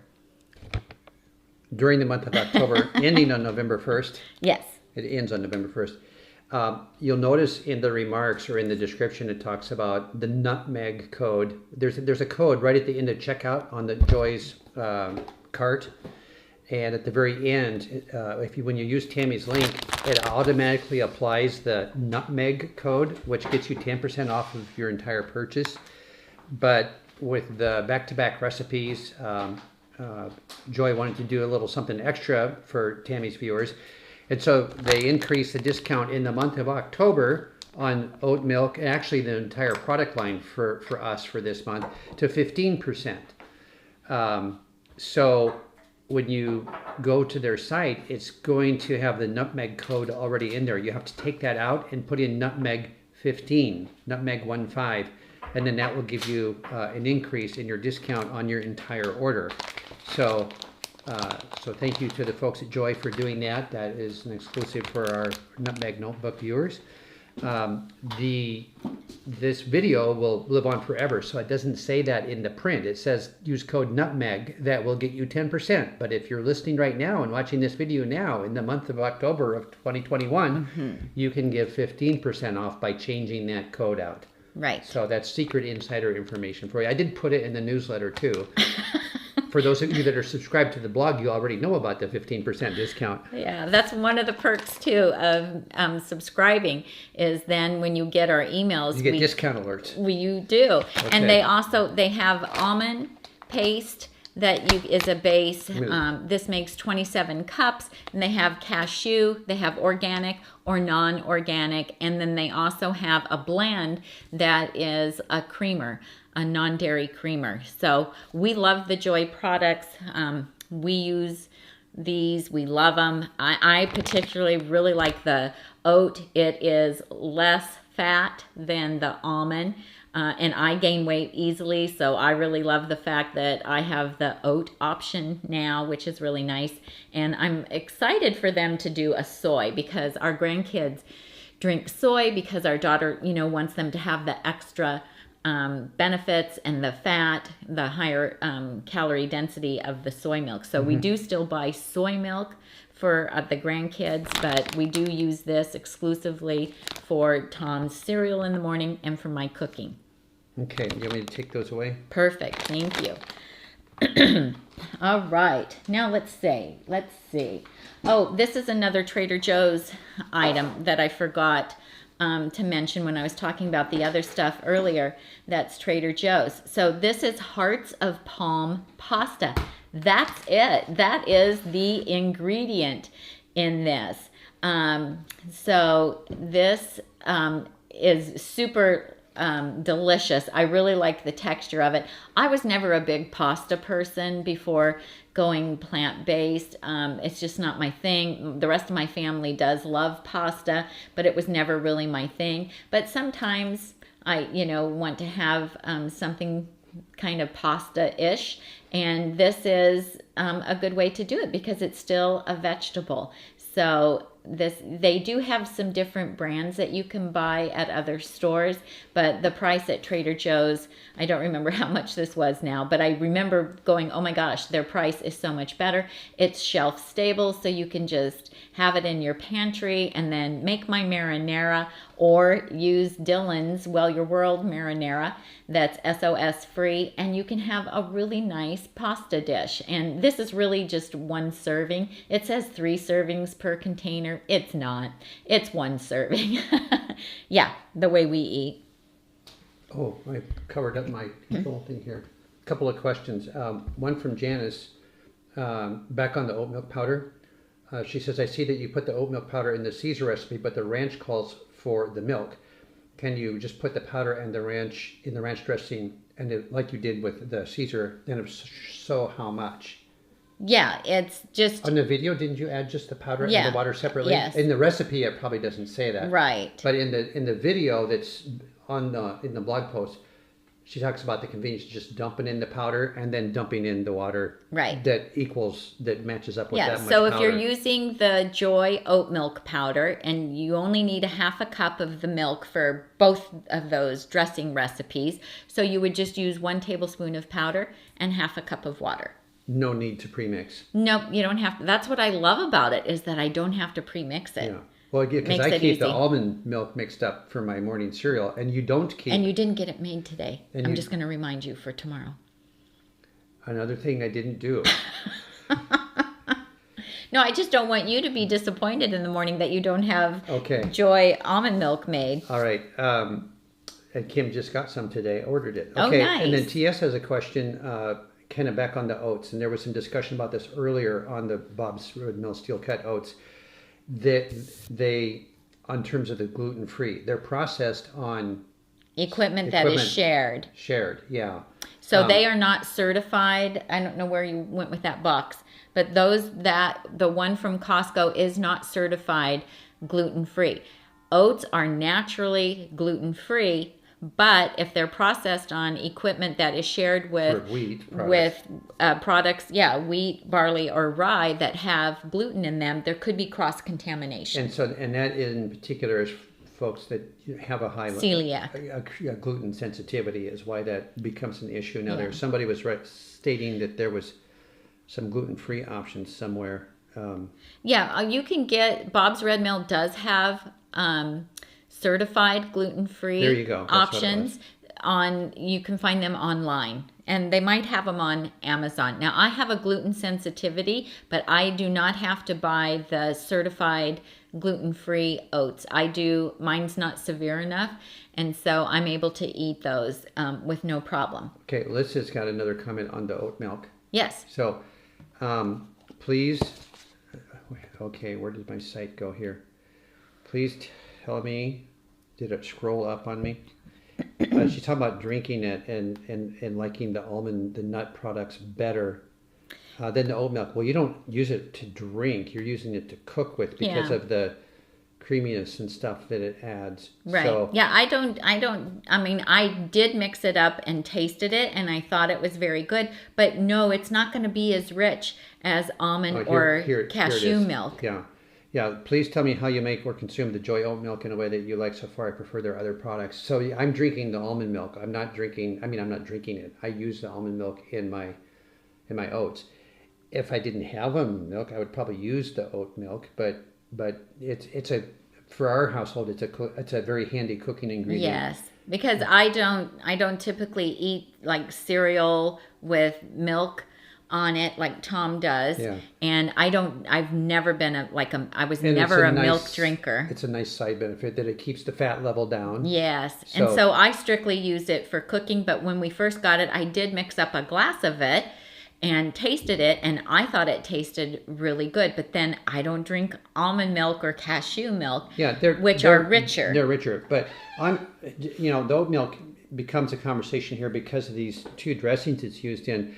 During the month of October, ending on November 1st. Yes. It ends on November 1st. You'll notice in the remarks or in the description, it talks about the nutmeg code. There's a code right at the end of checkout on the Joy's cart. And at the very end, when you use Tami's link, it automatically applies the nutmeg code, which gets you 10% off of your entire purchase. But with the back-to-back recipes, Joy wanted to do a little something extra for Tami's viewers. And so they increased the discount in the month of October on oat milk, and actually the entire product line for us for this month, to 15%. So when you go to their site, it's going to have the nutmeg code already in there. You have to take that out and put in nutmeg 15, nutmeg 15, and then that will give you an increase in your discount on your entire order. So So thank you to the folks at Joy for doing that. That is an exclusive for our Nutmeg Notebook viewers. This video will live on forever, so it doesn't say that in the print. It says use code NUTMEG. That will get you 10%. But if you're listening right now and watching this video now in the month of October of 2021, you can give 15% off by changing that code out. Right. So that's secret insider information for you. I did put it in the newsletter too. For those of you that are subscribed to the blog, you already know about the 15% discount. Yeah, that's one of the perks too of subscribing is then when you get our emails, you get discount alerts. You do, okay. And they have almond paste that is a base. This makes 27 cups, and they have cashew, they have organic or non-organic, and then they also have a blend that is a creamer, a non-dairy creamer. So we love the Joy products. We use these. We love them. I particularly really like the oat. It is less fat than the almond. And I gain weight easily, so I really love the fact that I have the oat option now, which is really nice. And I'm excited for them to do a soy because our grandkids drink soy because our daughter, wants them to have the extra benefits and the fat, the higher calorie density of the soy milk. So we do still buy soy milk for the grandkids, but we do use this exclusively for Tom's cereal in the morning and for my cooking. Okay, you want me to take those away? Perfect, thank you. All right, now let's see. Oh, this is another Trader Joe's item that I forgot to mention when I was talking about the other stuff earlier. That's Trader Joe's. So this is Hearts of Palm pasta. That's it. That is the ingredient in this. So this is super delicious. I really like the texture of it. I was never a big pasta person before going plant-based. It's just not my thing. The rest of my family does love pasta, but it was never really my thing. But sometimes I, want to have something kind of pasta-ish, and this is a good way to do it because it's still a vegetable. So they do have some different brands that you can buy at other stores, but the price at Trader Joe's, I don't remember how much this was now, but I remember going, oh my gosh, their price is so much better. It's shelf stable, so you can just have it in your pantry and then make my marinara or use Dylan's Well Your World marinara that's SOS free, and you can have a really nice pasta dish. And this is really just one serving. It says 3 servings per container. It's not. It's 1 serving. Yeah, the way we eat. Oh, I covered up my little thing here. A couple of questions. One from Janice, back on the oat milk powder. She says, I see that you put the oat milk powder in the Caesar recipe, but the ranch calls for the milk. Can you just put the powder and the ranch in the ranch dressing, and like you did with the Caesar, then if so, how much? Yeah, it's just... On the video, didn't you add just the powder and the water separately? Yes. In the recipe, it probably doesn't say that. Right. But in the video that's in the blog post, she talks about the convenience of just dumping in the powder and then dumping in the water. Right. That matches up with that much powder. So if you're using the Joy oat milk powder and you only need a half a cup of the milk for both of those dressing recipes, so you would just use 1 tablespoon of powder and half a cup of water. No need to premix. Nope, you don't have to. That's what I love about it, is that I don't have to premix it. Yeah. Well, because I keep the almond milk mixed up for my morning cereal, and you don't keep... And you didn't get it made today. I'm just going to remind you for tomorrow. Another thing I didn't do. No, I just don't want you to be disappointed in the morning that you don't have Okay. Joy almond milk made. All right. And Kim just got some today, ordered it. Okay. Oh, nice. And then TS has a question, kind of back on the oats, and there was some discussion about this earlier on the Bob's Red Mill Steel Cut oats, that they, on terms of the gluten-free, they're processed on equipment that is shared. Shared, yeah. So they are not certified. I don't know where you went with that box, but the one from Costco is not certified gluten-free. Oats are naturally gluten-free, But if they're processed on equipment that is shared with For wheat products. products, wheat, barley, or rye that have gluten in them, there could be cross-contamination. And that in particular is folks that have a high celiac, a gluten sensitivity is why that becomes an issue. Now, somebody was stating that there was some gluten-free options somewhere. You can get Bob's Red Mill does have certified gluten-free there you go. options you can find them online, and they might have them on Amazon. Now, I have a gluten sensitivity, but I do not have to buy the certified gluten-free oats. Mine's not severe enough, and so I'm able to eat those with no problem. Okay, Liz has got another comment on the oat milk. Yes. So, please, okay, where did my site go here? Please tell me, did it scroll up on me? She's talking about drinking it and liking the nut products better than the oat milk. Well, you don't use it to drink. You're using it to cook with because of the creaminess and stuff that it adds. Right. So, I did mix it up and tasted it, and I thought it was very good. But no, it's not going to be as rich as almond or cashew milk. Yeah. Yeah, please tell me how you make or consume the Joy oat milk in a way that you like so far. I prefer their other products. So I'm drinking the almond milk. I'm not drinking it. I use the almond milk in my oats. If I didn't have almond milk, I would probably use the oat milk, but it's for our household it's a very handy cooking ingredient. Yes, because I don't typically eat like cereal with milk on it like Tom does. Yeah. And I've never been I was never a milk drinker. It's a nice side benefit that it keeps the fat level down. Yes. And so I strictly used it for cooking, but when we first got it, I did mix up a glass of it and tasted it, and I thought it tasted really good. But then I don't drink almond milk or cashew milk, which are richer. They're richer. But the oat milk becomes a conversation here because of these two dressings it's used in.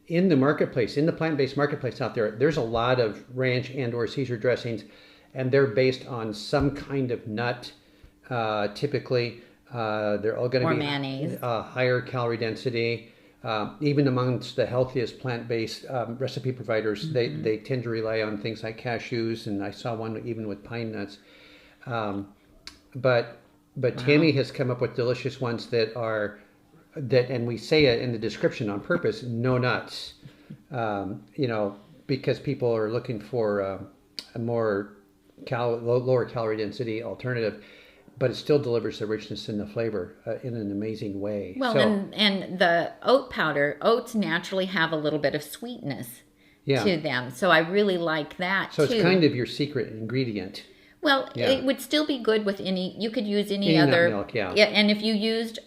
In the marketplace, in the plant-based marketplace out there, there's a lot of ranch and or Caesar dressings, and they're based on some kind of nut. Typically, they're all going to be mayonnaise. Higher calorie density. Even amongst the healthiest plant-based recipe providers, they tend to rely on things like cashews, and I saw one even with pine nuts. But Tami has come up with delicious ones that are. And we say it in the description on purpose, no nuts, because people are looking for a more lower calorie density alternative, but it still delivers the richness and the flavor in an amazing way. Well, and the oat powder, oats naturally have a little bit of sweetness to them, so I really like that too. So it's kind of your secret ingredient. Well, it would still be good with you could use any other nut milk, and if you used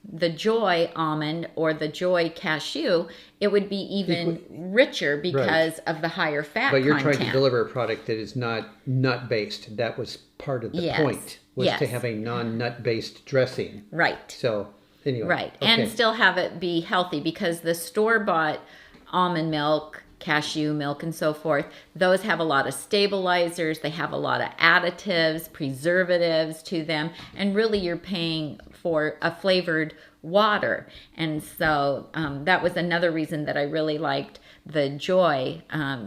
the Joy almond or the Joy cashew, it would be even richer because of the higher fat content. But you're trying to deliver a product that is not nut-based. That was part of the point, was to have a non-nut-based dressing. Right. So, anyway. Right, and still have it be healthy, because the store-bought almond milk, cashew milk, and so forth, those have a lot of stabilizers, they have a lot of additives, preservatives to them, and really you're paying for a flavored water. And so that was another reason that I really liked the Joy,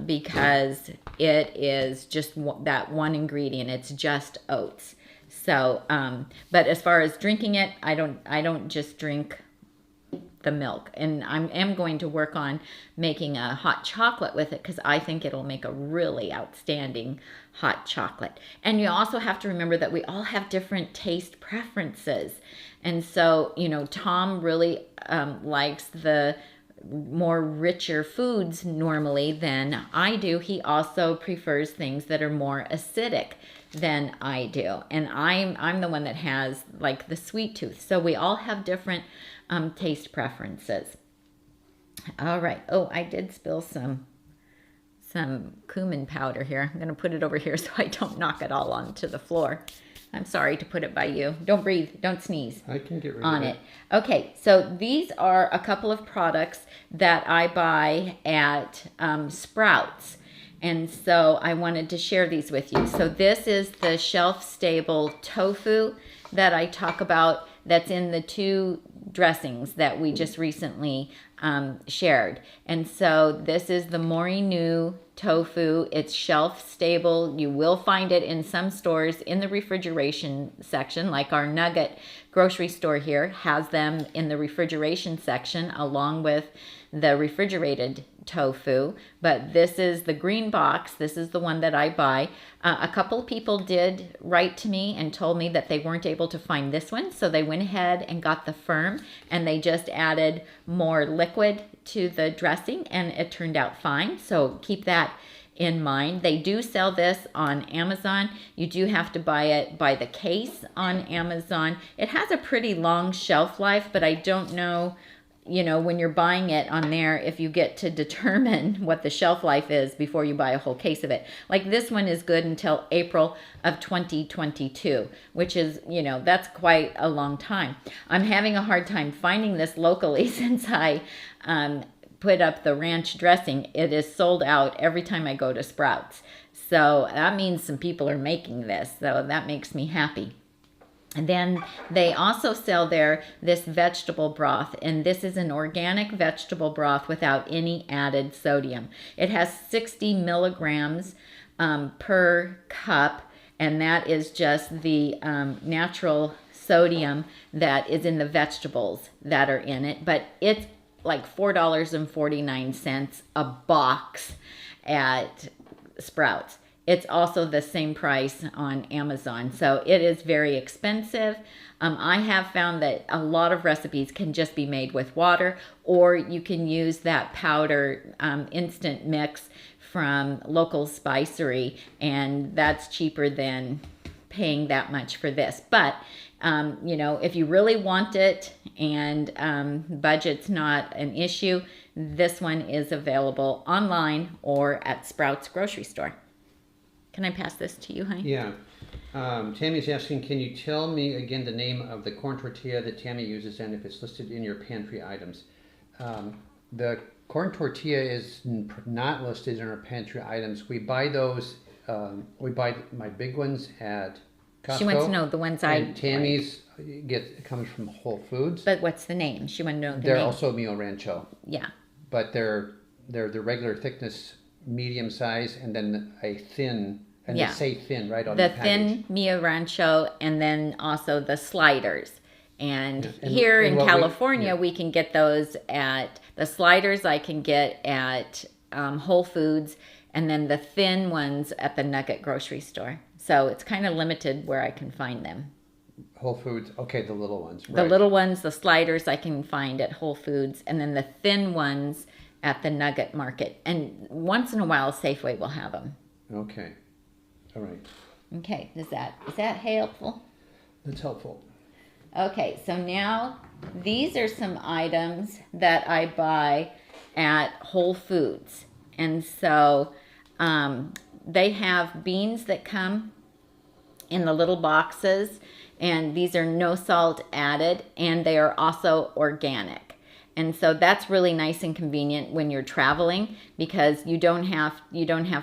because it is just that one ingredient. It's just oats. So but as far as drinking it, I don't just drink the milk, and I am going to work on making a hot chocolate with it, because I think it'll make a really outstanding hot chocolate. And you also have to remember that we all have different taste preferences, and so Tom really likes the more richer foods normally than I do. He also prefers things that are more acidic than I do, and I'm the one that has like the sweet tooth. So we all have different taste preferences. All right. Oh, I did spill some cumin powder here. I'm going to put it over here so I don't knock it all onto the floor. I'm sorry to put it by you. Don't breathe. Don't sneeze. I can get rid on of it. Okay, so these are a couple of products that I buy at Sprouts. And so I wanted to share these with you. So this is the shelf-stable tofu that I talk about. that's in the 2 dressings that we just recently shared. And so this is the Morinu tofu. It's shelf stable. You will find it in some stores in the refrigeration section, like our Nugget grocery store here has them in the refrigeration section along with the refrigerated tofu. But this is the green box. This is the one that I buy. A couple people did write to me and told me that they weren't able to find this one, so they went ahead and got the firm, and they just added more liquid to the dressing, and it turned out fine. So keep that in mind. They do sell this on Amazon. You do have to buy it by the case on Amazon. It has a pretty long shelf life, but I don't know, you know, when you're buying it on there, if you get to determine what the shelf life is before you buy a whole case of it. Like this one is good until April of 2022, which is, you know, that's quite a long time. I'm having a hard time finding this locally since I put up the ranch dressing. It is sold out every time I go to Sprouts. So that means some people are making this. So that makes me happy. And then they also sell there this vegetable broth, and this is an organic vegetable broth without any added sodium. It has 60 milligrams per cup, and that is just the natural sodium that is in the vegetables that are in it. But it's like $4.49 a box at Sprouts. It's also the same price on Amazon, so it is very expensive. I have found that a lot of recipes can just be made with water, or you can use that powder instant mix from local spicery, and that's cheaper than paying that much for this. But you know, if you really want it and budget's not an issue, this one is available online or at Sprouts grocery store. Can I pass this to you, honey? Yeah. Tammy's asking, can you tell me again the name of the corn tortilla that Tammy uses and if it's listed in your pantry items? The corn tortilla is not listed in our pantry items. We buy those, we buy my big ones at Costco. She wants to know the ones and Tammy's comes from Whole Foods. But what's the name? She wanted to know the name. They're also Mio Rancho. Yeah. But they're the regular thickness, medium size, and then a thin, and they say thin right on the package. Thin Mio Rancho, and then also the sliders. And here in California, we can get those at, the sliders I can get at Whole Foods, and then the thin ones at the Nugget grocery store. So it's kind of limited where I can find them. Whole Foods, okay, the little ones. The little ones, the sliders I can find at Whole Foods, and then the thin ones at the Nugget Market. And once in a while, Safeway will have them. Okay. All right. Okay, is that helpful? That's helpful. Okay, so now these are some items that I buy at Whole Foods. And so they have beans that come in the little boxes, and these are no salt added, and they are also organic. And so that's really nice and convenient when you're traveling, because you don't have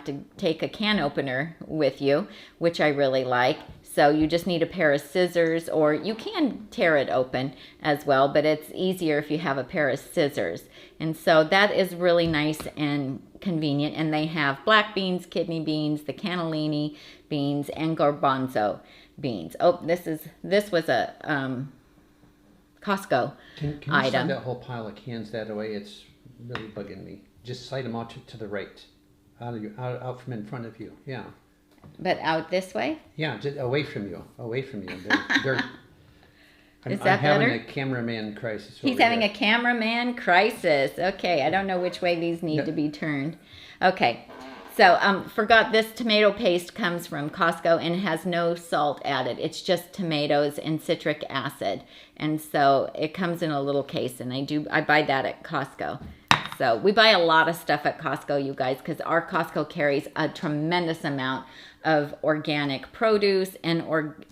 to take a can opener with you, which I really like. So you just need a pair of scissors, or you can tear it open as well, but it's easier if you have a pair of scissors. And so that is really nice and convenient. And they have black beans, kidney beans, the cannellini beans, and garbanzo beans. Oh, this was a Costco can you item. send that whole pile of cans that way? It's really bugging me. Just slide them out to the right, out from in front of you. Yeah. But out this way? Yeah, just away from you. Away from you. Is that I'm having better? a cameraman crisis. He's having a cameraman crisis. Okay, I don't know which way these need to be turned. Okay, so forgot this tomato paste comes from Costco and has no salt added. It's just tomatoes and citric acid. And so it comes in a little case, and I buy that at Costco. So we buy a lot of stuff at Costco, you guys, because our Costco carries a tremendous amount of organic produce and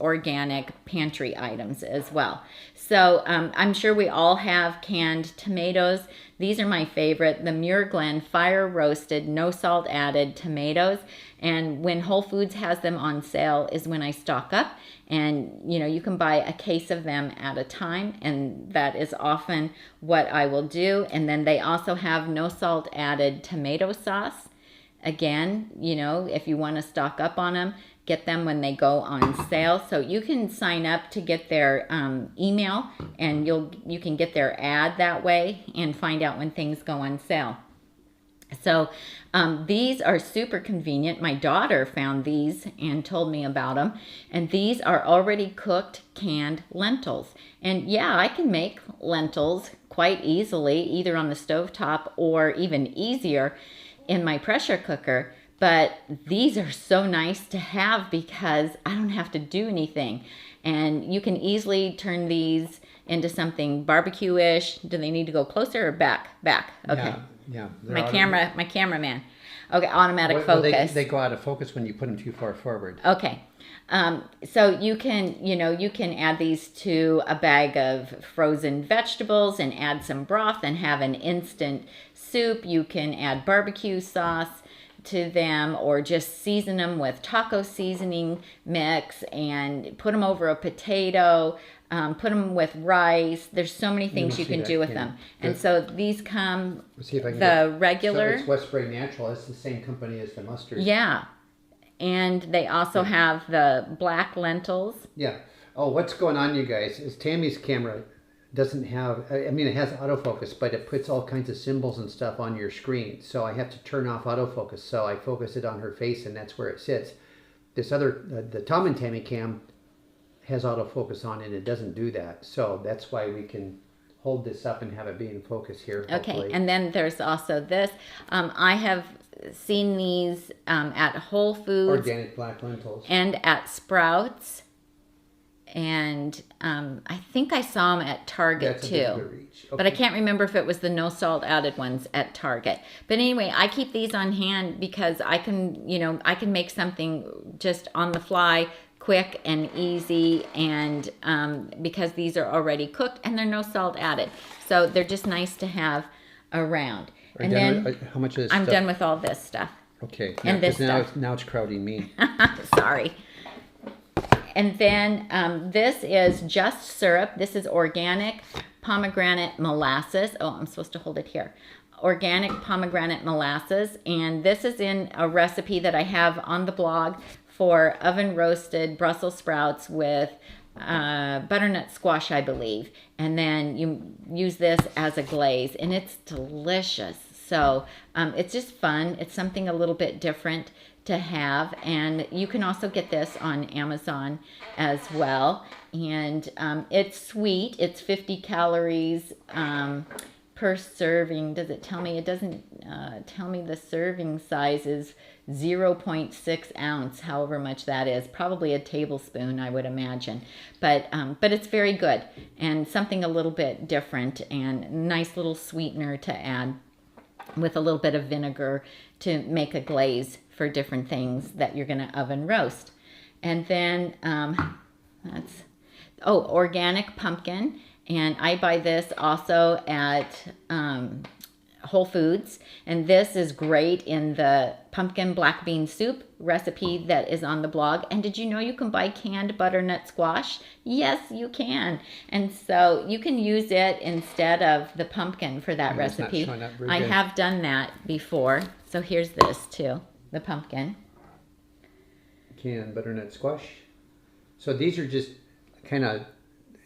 organic pantry items as well. So I'm sure we all have canned tomatoes. These are my favorite, the Muir Glen fire roasted, no salt added tomatoes. And when Whole Foods has them on sale is when I stock up. And you can buy a case of them at a time, and that is often what I will do. And then they also have no salt added tomato sauce. Again, if you want to stock up on them, get them when they go on sale. So you can sign up to get their email, and you can get their ad that way and find out when things go on sale. So these are super convenient. My daughter found these and told me about them. And these are already cooked canned lentils. And yeah, I can make lentils quite easily, either on the stovetop or even easier in my pressure cooker. But these are so nice to have because I don't have to do anything. And you can easily turn these into something barbecue-ish. Do they need to go closer or back? Back. Okay. Yeah. My cameraman. Okay, automatic focus. They go out of focus when you put them too far forward. Okay. So you can add these to a bag of frozen vegetables and add some broth and have an instant soup. You can add barbecue sauce to them, or just season them with taco seasoning mix and put them over a potato, put them with rice. There's so many things you can do with them. And so these come regular. So it's Westbury Natural. It's the same company as the mustard. Yeah. And they also have the black lentils. Yeah. Oh, what's going on, you guys, is Tami's camera doesn't have, it has autofocus, but it puts all kinds of symbols and stuff on your screen. So I have to turn off autofocus. So I focus it on her face, and that's where it sits. This other, the Tom and Tami cam has autofocus on, and it doesn't do that. So that's why we can hold this up and have it be in focus here. Hopefully. Okay, and then there's also this. I have seen these at Whole Foods. Organic black lentils. And at Sprouts. And I think I saw them at Target too. Okay. But I can't remember if it was the no salt added ones at Target. But anyway, I keep these on hand because I can make something just on the fly, quick and easy, and because these are already cooked and they're no salt added. So they're just nice to have around. And then how much is I'm done with all this stuff. Okay. And this stuff. Now it's crowding me. Sorry. And then this is just syrup. This is organic pomegranate molasses. Oh, I'm supposed to hold it here. Organic pomegranate molasses. And this is in a recipe that I have on the blog for oven roasted Brussels sprouts with butternut squash, I believe. And then you use this as a glaze, and it's delicious. So it's just fun. It's something a little bit different to have, and you can also get this on Amazon as well. And it's sweet. It's 50 calories per serving. Does it tell me? It doesn't tell me the serving size is 0.6 ounce, however much that is. Probably a tablespoon, I would imagine. But it's very good and something a little bit different, and nice little sweetener to add with a little bit of vinegar to make a glaze for different things that you're going to oven roast. And then organic pumpkin. And I buy this also at Whole Foods. And this is great in the pumpkin black bean soup recipe that is on the blog. And did you know you can buy canned butternut squash? Yes, you can. And so you can use it instead of the pumpkin for that recipe. I have done that before. So here's this too, the pumpkin. Canned butternut squash. So these are just kind of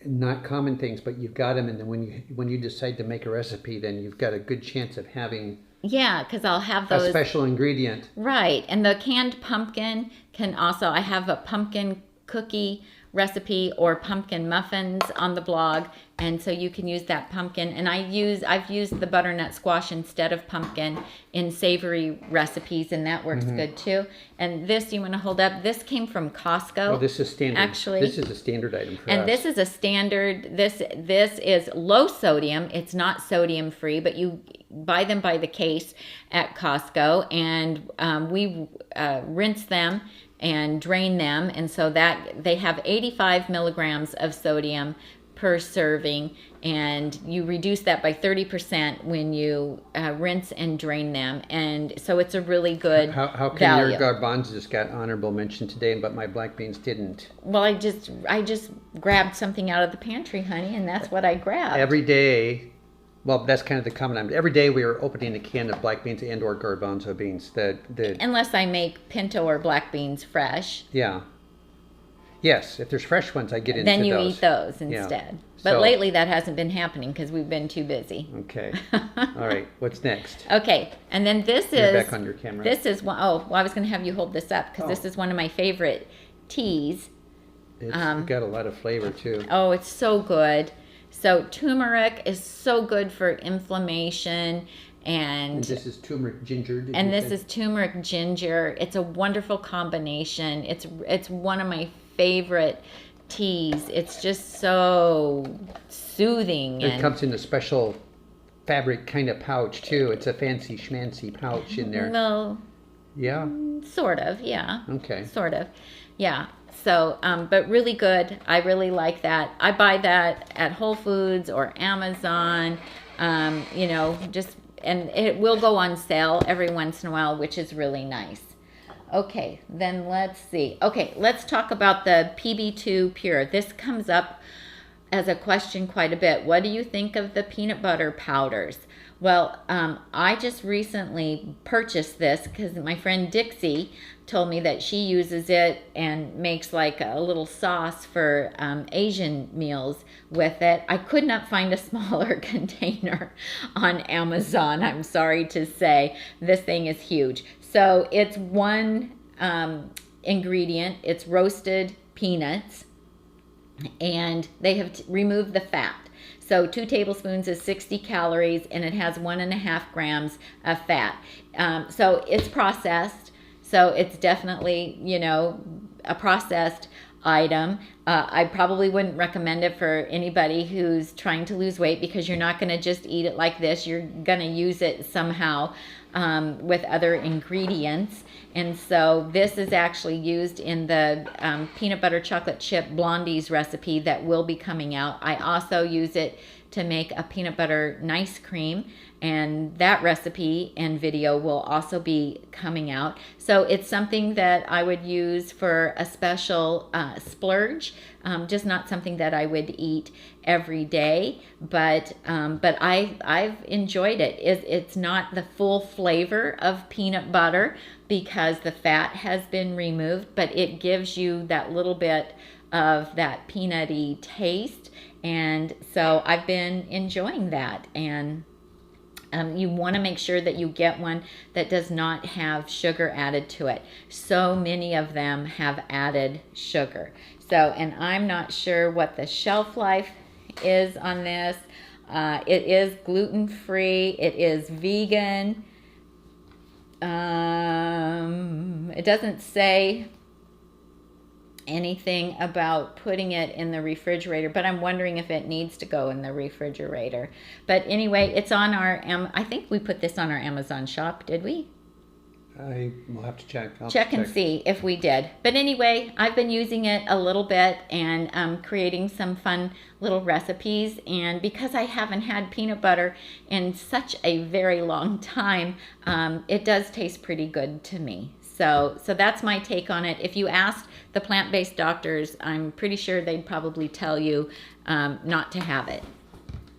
not common things, but you've got them, and then when you decide to make a recipe, then you've got a good chance of having because I'll have those a special ingredient. Right. And the canned pumpkin can also, I have a pumpkin cookie recipe or pumpkin muffins on the blog, and so you can use that pumpkin. And I've used the butternut squash instead of pumpkin in savory recipes, and that works good too. And this, you want to hold up, this came from Costco. Oh, this is standard. Actually, this is a standard item for us. And this is a standard. This is low sodium. It's not sodium free, but you buy them by the case at Costco, and we rinse them and drain them. And so that they have 85 milligrams of sodium per serving, and you reduce that by 30% when you rinse and drain them. And so it's a really good How come value. your garbanzos got honorable mention today, but my black beans didn't? Well, I just grabbed something out of the pantry, honey, and that's what I grabbed. Every day, well, that's kind of the common. Every day we are opening a can of black beans and or garbanzo beans. Unless I make pinto or black beans fresh. Yeah. Yes, if there's fresh ones, I get into then you those. eat those instead. Yeah. But So- lately that hasn't been happening because we've been too busy. Okay. All right. What's next? Okay, and then this You're is back on your camera. this is one oh well, I was going to have you hold this up because this Oh. is one of my favorite teas. It's got a lot of flavor too. Oh, it's so good. So turmeric is so good for inflammation, And this is turmeric ginger. did and you this say? is turmeric ginger. It's a wonderful combination. It's one of my favorite teas. It's just so soothing. It And comes in a special fabric kind of pouch too. It's a fancy schmancy pouch in there. well, Yeah. sort of, yeah. Okay. Sort of. Yeah. So, but really good. I really like that. I buy that at Whole Foods or Amazon. And it will go on sale every once in a while, which is really nice. Okay, then let's see. Okay, let's talk about the PB2 Pure. This comes up as a question quite a bit. What do you think of the peanut butter powders? Well, I just recently purchased this because my friend Dixie told me that she uses it and makes like a little sauce for Asian meals with it. I could not find a smaller container on Amazon, I'm sorry to say. This thing is huge. So it's one ingredient. It's roasted peanuts, and they have removed the fat. So 2 tablespoons is 60 calories, and it has 1.5 grams of fat. So it's processed. So it's definitely, a processed item. I probably wouldn't recommend it for anybody who's trying to lose weight because you're not going to just eat it like this. You're going to use it somehow with other ingredients. And so this is actually used in the peanut butter chocolate chip blondies recipe that will be coming out. I also use it to make a peanut butter nice cream, and that recipe and video will also be coming out. So it's something that I would use for a special splurge, just not something that I would eat every day, but I've enjoyed it. It's not the full flavor of peanut butter because the fat has been removed, but it gives you that little bit of that peanutty taste. And so I've been enjoying that. And you want to make sure that you get one that does not have sugar added to it. So many of them have added sugar. So, and I'm not sure what the shelf life is on this. It is gluten-free. It is vegan. It doesn't say anything about putting it in the refrigerator, but I'm wondering if it needs to go in the refrigerator. But anyway, it's on our, I think we put this on our Amazon shop, did we? I will have to check. I'll Check and see if we did. But anyway, I've been using it a little bit and creating some fun little recipes. And because I haven't had peanut butter in such a very long time, it does taste pretty good to me. So that's my take on it. If you asked the plant-based doctors, I'm pretty sure they'd probably tell you not to have it.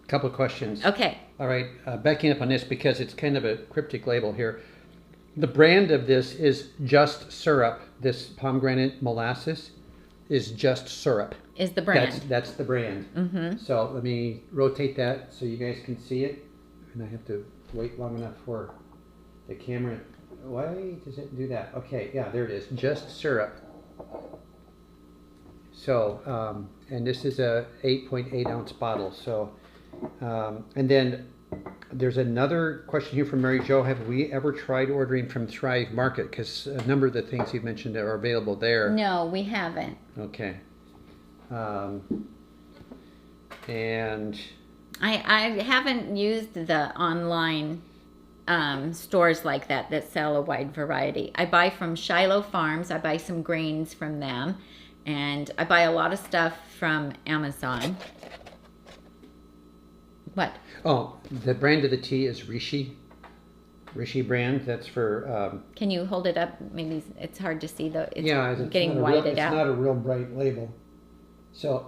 Couple of questions. Okay. All right, backing up on this because it's kind of a cryptic label here. The brand of this is Just Syrup. This pomegranate molasses is Just Syrup. Is the brand. That's the brand. Mm-hmm. So let me rotate that so you guys can see it. And I have to wait long enough for the camera. Why does it do that? Okay, yeah, there it is. Just Syrup. So, and this is a 8.8 ounce bottle. So, and then there's another question here from Mary Jo. Have we ever tried ordering from Thrive Market? Because a number of the things you've mentioned are available there. No, we haven't. Okay. And I haven't used the online stores like that sell a wide variety. I buy from Shiloh Farms. I buy some grains from them. And I buy a lot of stuff from Amazon. What? Oh, the brand of the tea is Rishi. Rishi brand. That's for. Can you hold it up? Maybe it's hard to see though. It's it's getting whited it's out. It's not a real bright label. So,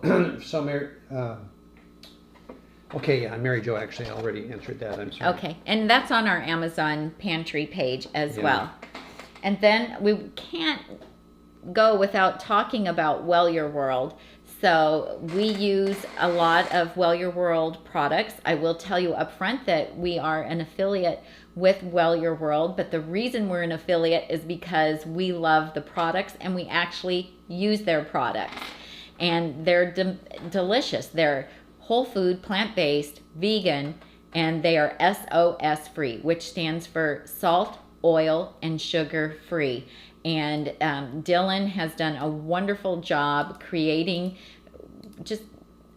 okay, yeah, Mary Jo actually already answered that. I'm sorry. Okay, and that's on our Amazon pantry page as Yeah. well. And then we can't go without talking about Well Your World. So we use a lot of Well Your World products. I will tell you up front that we are an affiliate with Well Your World, but the reason we're an affiliate is because we love the products and we actually use their products. And they're delicious. They're whole food, plant-based, vegan, and they are SOS free, which stands for salt, oil, and sugar free. And Dylan has done a wonderful job creating just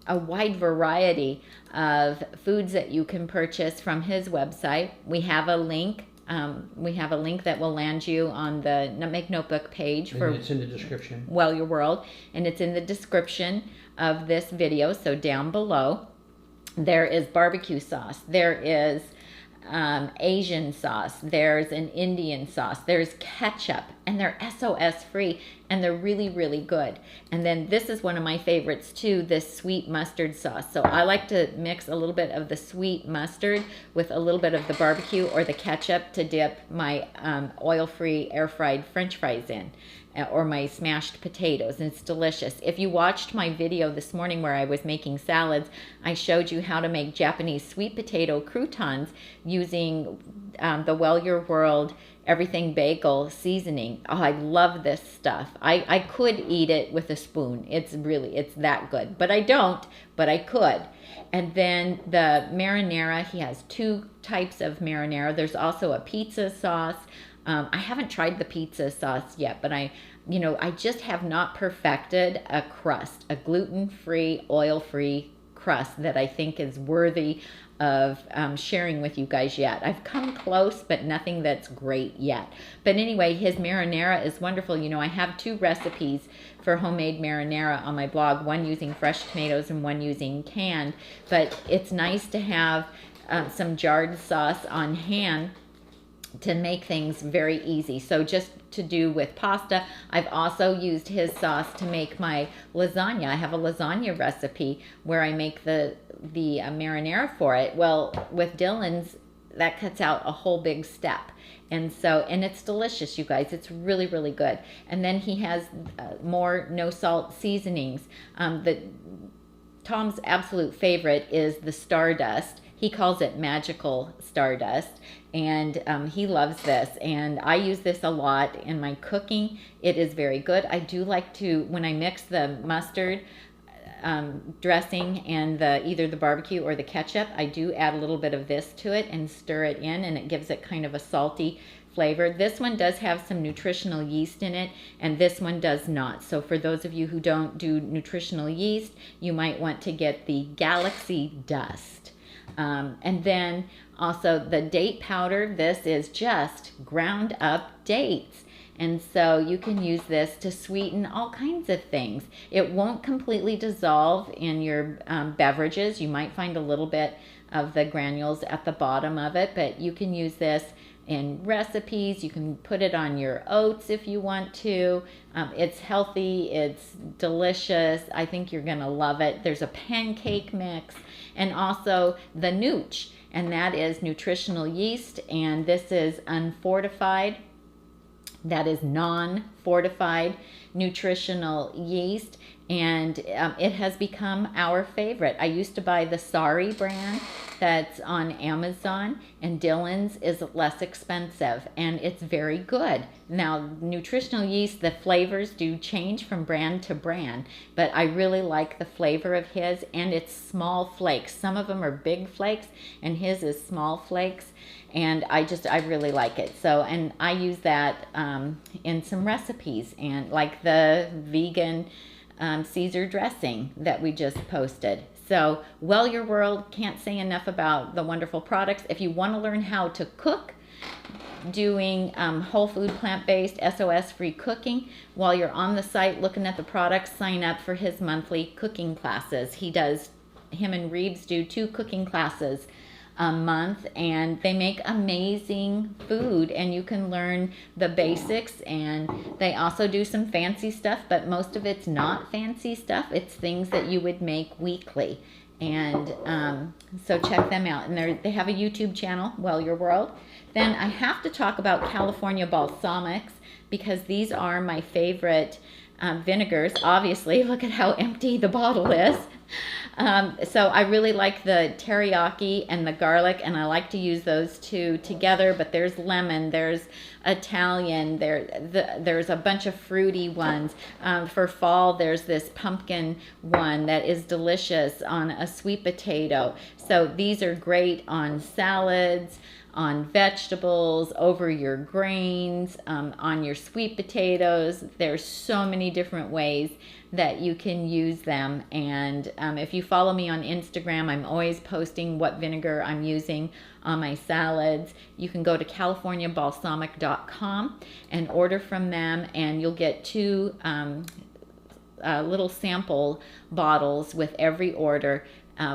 a wide variety of foods that you can purchase from his website. We have a link. That will land you on the Nutmeg Notebook page for. And it's in the description. Well Your World, and it's in the description of this video. So down below, there is barbecue sauce. There is Asian sauce. There's an Indian sauce. There's ketchup, and they're SOS free, and they're really, really good. And then this is one of my favorites too, this sweet mustard sauce. So I like to mix a little bit of the sweet mustard with a little bit of the barbecue or the ketchup to dip my oil-free air-fried French fries in, or my smashed potatoes, and it's delicious. If you watched my video this morning where I was making salads, I showed you how to make Japanese sweet potato croutons using the Well Your World Everything Bagel seasoning. Oh, I love this stuff. I could eat it with a spoon. It's that good. But I don't, but I could. And then the marinara, he has 2 types of marinara. There's also a pizza sauce. I haven't tried the pizza sauce yet, but I just have not perfected a crust, a gluten-free, oil-free crust that I think is worthy of sharing with you guys yet. I've come close, but nothing that's great yet. But anyway, his marinara is wonderful. I have 2 recipes for homemade marinara on my blog, one using fresh tomatoes and one using canned. But it's nice to have some jarred sauce on hand to make things very easy. So just to do with pasta, I've also used his sauce to make my lasagna. I have a lasagna recipe where I make the marinara for it. Well, with Dylan's, that cuts out a whole big step. And it's delicious, you guys. It's really, really good. And then he has more no salt seasonings. Tom's absolute favorite is the Stardust. He calls it magical Stardust, and he loves this, and I use this a lot in my cooking. It is very good. I do like to, when I mix the mustard dressing and either the barbecue or the ketchup, I do add a little bit of this to it and stir it in, and it gives it kind of a salty flavor. This one does have some nutritional yeast in it, and this one does not. So for those of you who don't do nutritional yeast, you might want to get the Galaxy Dust. And then also the date powder. This is just ground up dates. And so you can use this to sweeten all kinds of things. It won't completely dissolve in your beverages. You might find a little bit of the granules at the bottom of it, but you can use this in recipes. You can put it on your oats if you want to. It's healthy, it's delicious. I think you're gonna love it. There's a pancake mix, and also the nooch, and that is nutritional yeast, and this is unfortified. That is non-fortified nutritional yeast, and it has become our favorite. I used to buy the Sari brand that's on Amazon, and Dylan's is less expensive, and it's very good. Now, nutritional yeast, the flavors do change from brand to brand, but I really like the flavor of his, and it's small flakes. Some of them are big flakes, and his is small flakes, and I really like it. So, and I use that in some recipes, and like the vegan Caesar dressing that we just posted. So, Well Your World, can't say enough about the wonderful products. If you want to learn how to cook, doing whole food, plant-based, SOS-free cooking, while you're on the site looking at the products, sign up for his monthly cooking classes. Him and Reeves do 2 cooking classes a month, and they make amazing food, and you can learn the basics. And they also do some fancy stuff, but most of it's not fancy stuff. It's things that you would make weekly. And so check them out. And they have a YouTube channel, Well Your World. Then I have to talk about California balsamics, because these are my favorite vinegars. Obviously, look at how empty the bottle is. So I really like the teriyaki and the garlic, and I like to use those 2 together. But there's lemon, there's Italian, there's a bunch of fruity ones. For fall, there's this pumpkin one that is delicious on a sweet potato. So these are great on salads, on vegetables, over your grains, on your sweet potatoes. There's so many different ways that you can use them. And if you follow me on Instagram, I'm always posting what vinegar I'm using on my salads. You can go to californiabalsamic.com and order from them, and you'll get 2 little sample bottles with every order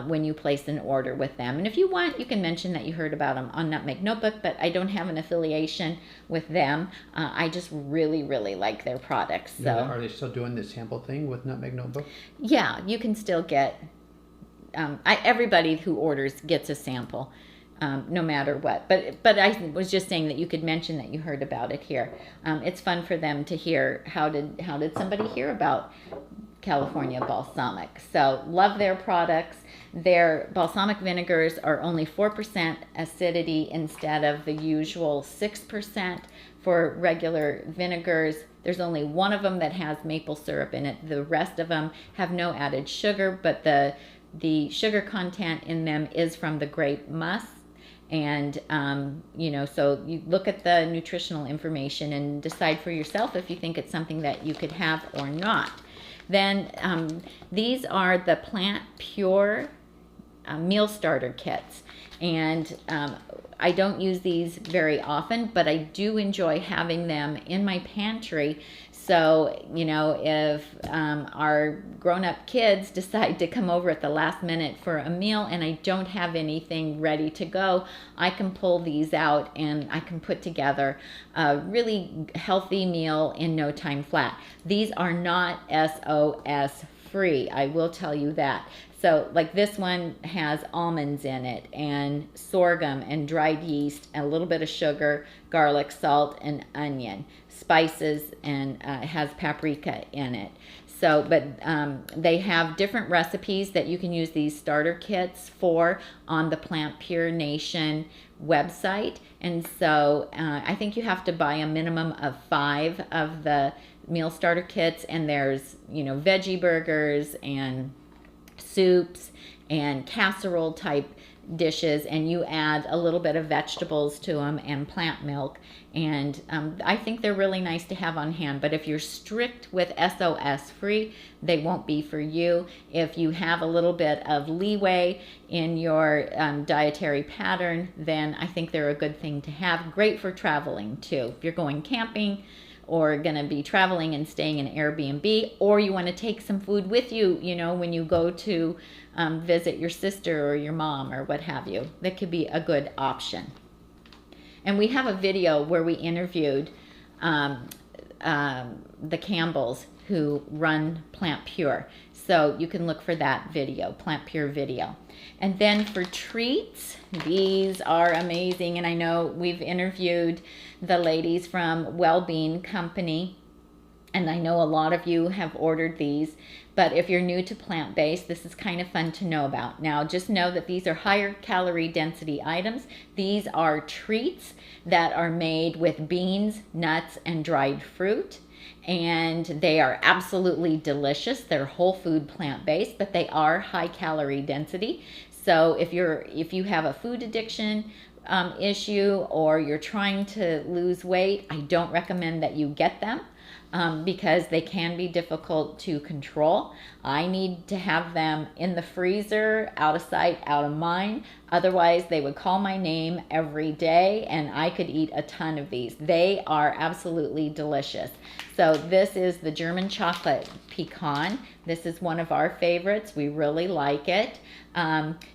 when you place an order with them. And if you want, you can mention that you heard about them on Nutmeg Notebook, but I don't have an affiliation with them. I just really, really like their products. So, yeah, are they still doing the sample thing with Nutmeg Notebook? Yeah, you can still get, everybody who orders gets a sample. No matter what, but I was just saying that you could mention that you heard about it here. It's fun for them to hear how did somebody hear about California balsamic. So love their products. Their balsamic vinegars are only 4% acidity instead of the usual 6% for regular vinegars. There's only one of them that has maple syrup in it. The rest of them have no added sugar, but the sugar content in them is from the grape must. And, so you look at the nutritional information and decide for yourself if you think it's something that you could have or not. Then these are the Plant Pure meal starter kits. And I don't use these very often, but I do enjoy having them in my pantry. So, if our grown-up kids decide to come over at the last minute for a meal and I don't have anything ready to go, I can pull these out and I can put together a really healthy meal in no time flat. These are not SOS free, I will tell you that. So like this one has almonds in it and sorghum and dried yeast, and a little bit of sugar, garlic, salt, and onion, spices, and has paprika in it. So, but they have different recipes that you can use these starter kits for on the Plant Pure Nation website. And so I think you have to buy a minimum of 5 of the meal starter kits, and there's, veggie burgers and soups and casserole type dishes, and you add a little bit of vegetables to them and plant milk, and I think they're really nice to have on hand. But if you're strict with SOS free, they won't be for you. If you have a little bit of leeway in your dietary pattern, then I think they're a good thing to have. Great for traveling too. If you're going camping or going to be traveling and staying in Airbnb, or you want to take some food with you, when you go to visit your sister or your mom or what have you, that could be a good option. And we have a video where we interviewed the Campbells who run Plant Pure. So you can look for that video, Plant Pure video. And then for treats, these are amazing. And I know we've interviewed the ladies from Wellbeing Company, and I know a lot of you have ordered these. But if you're new to plant-based, this is kind of fun to know about. Now, just know that these are higher calorie density items. These are treats that are made with beans, nuts, and dried fruit. And they are absolutely delicious. They're whole food plant-based, but they are high calorie density. So if you have a food addiction issue, or you're trying to lose weight, I don't recommend that you get them. because they can be difficult to control. I need to have them in the freezer, out of sight, out of mind. Otherwise, they would call my name every day and I could eat a ton of these. They are absolutely delicious. So this is the German chocolate pecan. This is one of our favorites. We really like it.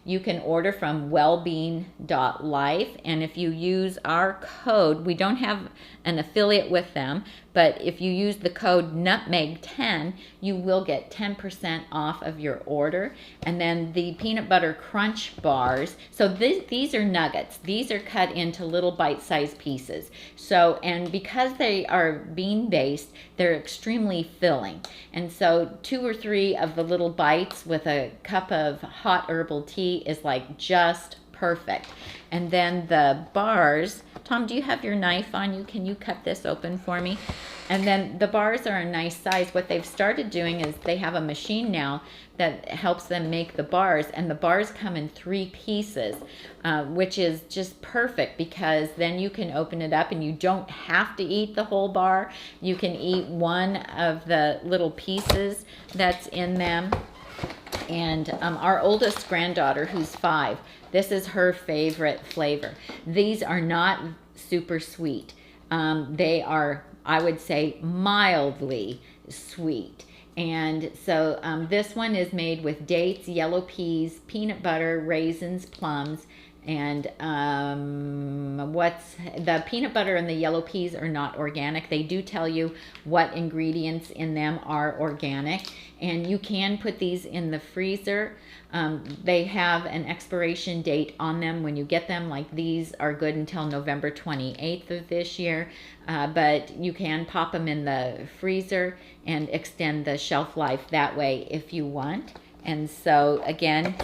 You can order from wellbeing.life, and if you use our code, we don't have an affiliate with them, but if you use the code nutmeg10, you will get 10% off of your order. And then the peanut butter crunch bars, so these are nuggets. These are cut into little bite-sized pieces. So, and because they are bean-based, they're extremely filling. And so 2 or 3 of the little bites with a cup of hot herbal tea is like just perfect. And then the bars, Tom, do you have your knife on you? Can you cut this open for me? And then the bars are a nice size. What they've started doing is they have a machine now that helps them make the bars, and the bars come in 3 pieces, which is just perfect because then you can open it up and you don't have to eat the whole bar. You can eat one of the little pieces that's in them. And our oldest granddaughter, who's 5, this is her favorite flavor. These are not super sweet. They are, I would say, mildly sweet. And so this one is made with dates, yellow peas, peanut butter, raisins, plums, and the peanut butter and the yellow peas are not organic. They do tell you what ingredients in them are organic, and you can put these in the freezer. They have an expiration date on them when you get them. Like these are good until November 28th of this year, but you can pop them in the freezer and extend the shelf life that way if you want. And so again,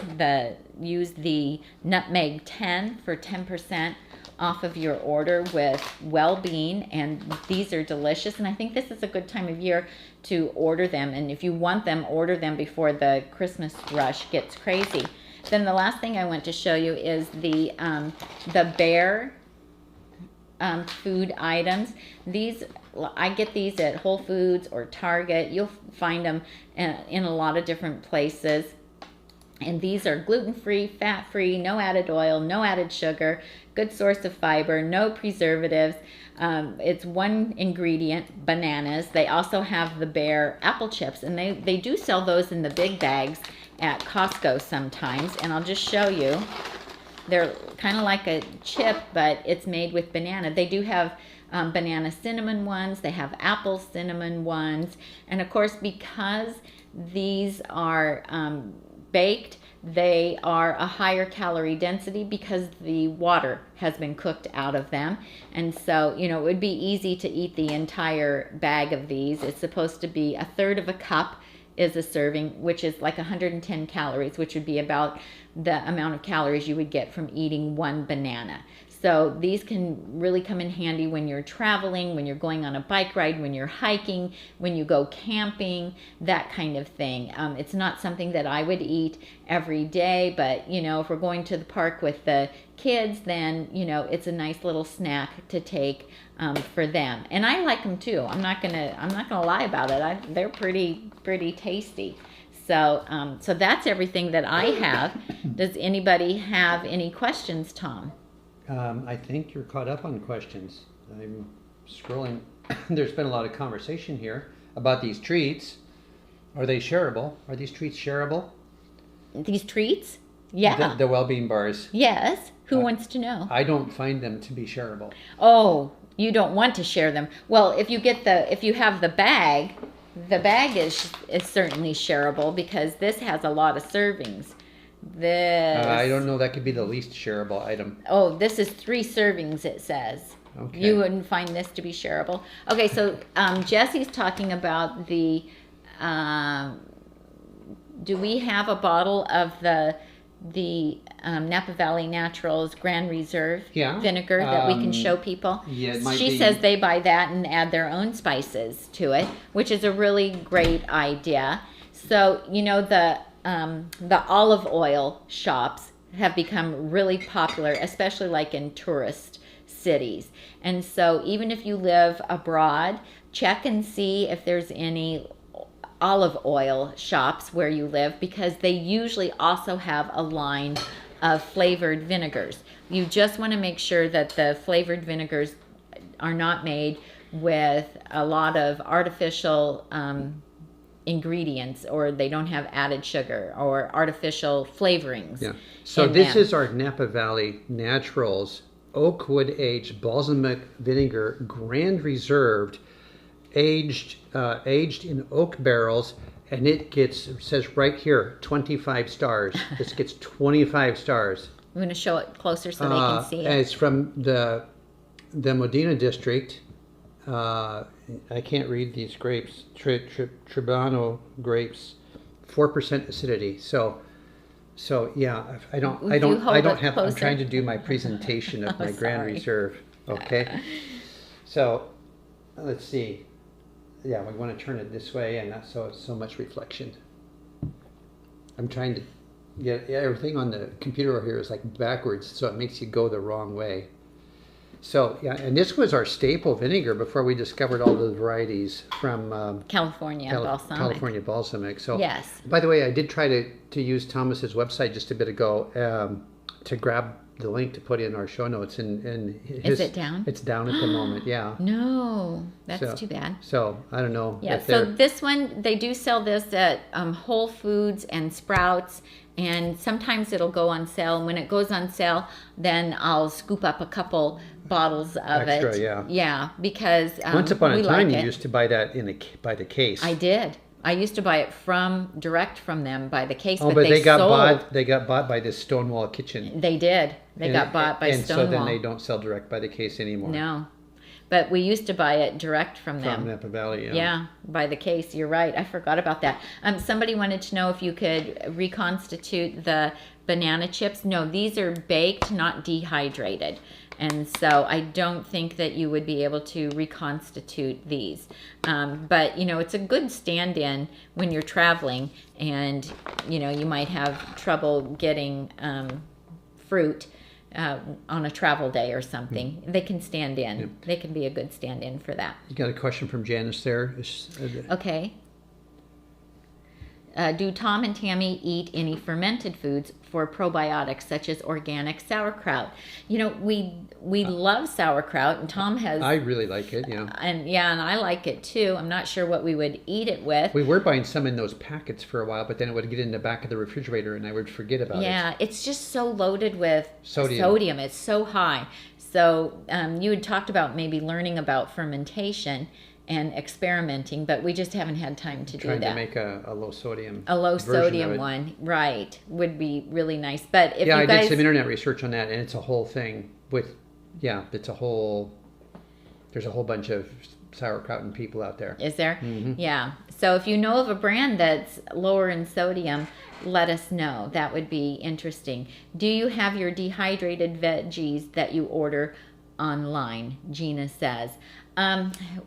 use the Nutmeg 10 for 10% off of your order with Wellbeing, and these are delicious. And I think this is a good time of year to order them. And if you want them, order them before the Christmas rush gets crazy. Then the last thing I want to show you is the Bear food items. These, I get these at Whole Foods or Target. You'll find them in a lot of different places. And these are gluten-free, fat-free, no added oil, no added sugar, good source of fiber, no preservatives. It's one ingredient, bananas. They also have the Bear apple chips, and they do sell those in the big bags at Costco sometimes. And I'll just show you. They're kind of like a chip, but it's made with banana. They do have banana cinnamon ones. They have apple cinnamon ones. And of course, because these are baked, they are a higher calorie density because the water has been cooked out of them. And so, you know, it would be easy to eat the entire bag of these. It's supposed to be 1/3 of a cup is a serving, which is like 110 calories, which would be about the amount of calories you would get from eating one banana. So these can really come in handy when you're traveling, when you're going on a bike ride, when you're hiking, when you go camping, that kind of thing. It's not something that I would eat every day, but you know, if we're going to the park with the kids, then you know, it's a nice little snack to take for them. And I like them too. I'm not gonna lie about it. They're pretty tasty. So so that's everything that I have. Does anybody have any questions, Tom? I think you're caught up on questions. I'm scrolling. There's been a lot of conversation here about these treats. Are they shareable? Are these treats shareable? These treats? Yeah. The well-being bars. Yes. Who wants to know? I don't find them to be shareable. Oh, you don't want to share them. Well, if you have the bag is certainly shareable because this has a lot of servings. This. I don't know. That could be the least shareable item. Oh, this is 3 servings, it says. Okay. You wouldn't find this to be shareable. Okay, so Jesse's talking about the. Do we have a bottle of the Napa Valley Naturals Grand Reserve vinegar that we can show people? Yeah, it might she says they buy that and add their own spices to it, which is a really great idea. So you know the olive oil shops have become really popular, especially like in tourist cities. And so even if you live abroad, check and see if there's any olive oil shops where you live, because they usually also have a line of flavored vinegars. You just want to make sure that the flavored vinegars are not made with a lot of artificial ingredients, or they don't have added sugar or artificial flavorings. Yeah. So this is our Napa Valley Naturals Oakwood Aged Balsamic Vinegar, Grand Reserved, aged in oak barrels, and it says right here 25 stars. This gets 25 stars. I'm going to show it closer so they can see it. It's from the Modena district. I can't read these grapes. Trebano grapes, 4% acidity. So yeah, I don't have. I'm trying to do my presentation of my Grand Reserve. Okay. So let's see. Yeah, we want to turn it this way and not so much reflection. I'm trying to get everything on the computer over here is like backwards, so it makes you go the wrong way. So yeah, and this was our staple vinegar before we discovered all the varieties from California balsamic. So yes. By the way, I did try to use Thomas's website just a bit ago to grab the link to put in our show notes. Is it down? It's down at the moment. Yeah. No, that's too bad. So I don't know. Yeah. So this one, they do sell this at Whole Foods and Sprouts. And sometimes it'll go on sale. And when it goes on sale, then I'll scoop up a couple bottles of extra, it. Yeah. Yeah, because once upon a time, you used to buy that by the case. I did. I used to buy it direct from them by the case. Oh, but they got bought. They got bought by this Stonewall Kitchen. They did. They got bought by Stonewall. And so then they don't sell direct by the case anymore. No. But we used to buy it direct from them. From Napa Valley, yeah. Yeah, by the case. You're right. I forgot about that. Somebody wanted to know if you could reconstitute the banana chips. No, these are baked, not dehydrated. And so I don't think that you would be able to reconstitute these. But, it's a good stand-in when you're traveling and, you might have trouble getting fruit on a travel day or something. They can stand in. Yeah. They can be a good stand-in for that. You got a question from Janice there. Okay. Do Tom and Tami eat any fermented foods for probiotics, such as organic sauerkraut? We love sauerkraut, and Tom has. I really like it, yeah. And I like it too. I'm not sure what we would eat it with. We were buying some in those packets for a while, but then it would get in the back of the refrigerator, and I would forget about it. Yeah, it's just so loaded with sodium. It's so high. So you had talked about maybe learning about fermentation and experimenting, but we just haven't had time to do that. Trying to make a low sodium. A low sodium one, right, would be really nice. But if I did some internet research on that, and it's a whole thing there's a whole bunch of sauerkraut people out there. Is there? Mm-hmm. Yeah. So if you know of a brand that's lower in sodium, let us know. That would be interesting. Do you have your dehydrated veggies that you order online? Gina says.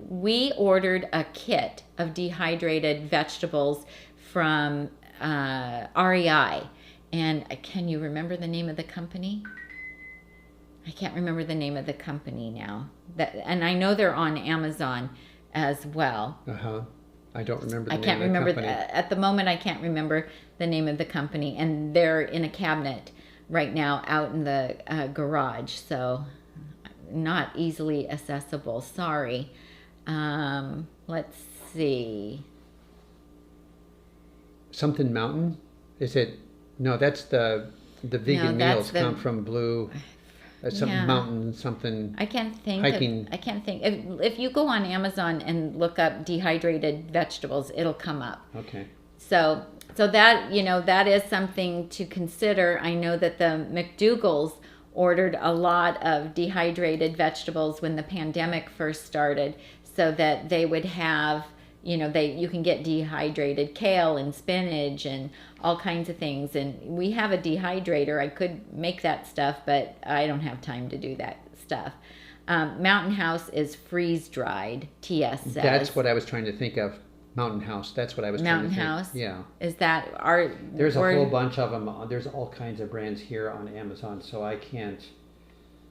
We ordered a kit of dehydrated vegetables from REI. And can you remember the name of the company? I can't remember the name of the company now. And I know they're on Amazon as well. I don't remember the name of the company. I can't remember. At the moment, I can't remember the name of the company. And they're in a cabinet right now out in the garage. So not easily accessible. Sorry. Let's see. Something Mountain? Is it? No, that's the vegan meals come from Blue. Mountain something. I can't think. Hiking. I can't think. If you go on Amazon and look up dehydrated vegetables, it'll come up. Okay. So that that is something to consider. I know that the McDougalls ordered a lot of dehydrated vegetables when the pandemic first started, so that they would have, you can get dehydrated kale and spinach and all kinds of things. And we have a dehydrator. I could make that stuff, but I don't have time to do that stuff. Mountain House is freeze dried. TS says. That's what I was trying to think of. Mountain House. That's what I was trying to think. Mountain House? Yeah. Is that There's a whole bunch of them. There's all kinds of brands here on Amazon, so I can't.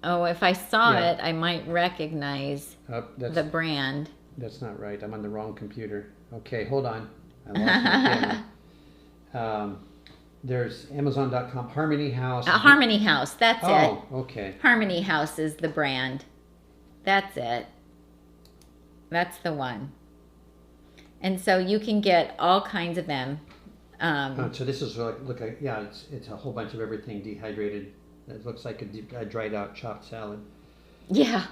Oh, if I saw it, I might recognize the brand. That's not right. I'm on the wrong computer. Okay, hold on. I lost my camera. There's Amazon.com, Harmony House. Harmony House, that's it. Oh, okay. Harmony House is the brand. That's it. That's the one. And so you can get all kinds of them. So this is it's a whole bunch of everything dehydrated. It looks like a dried out chopped salad. Yeah.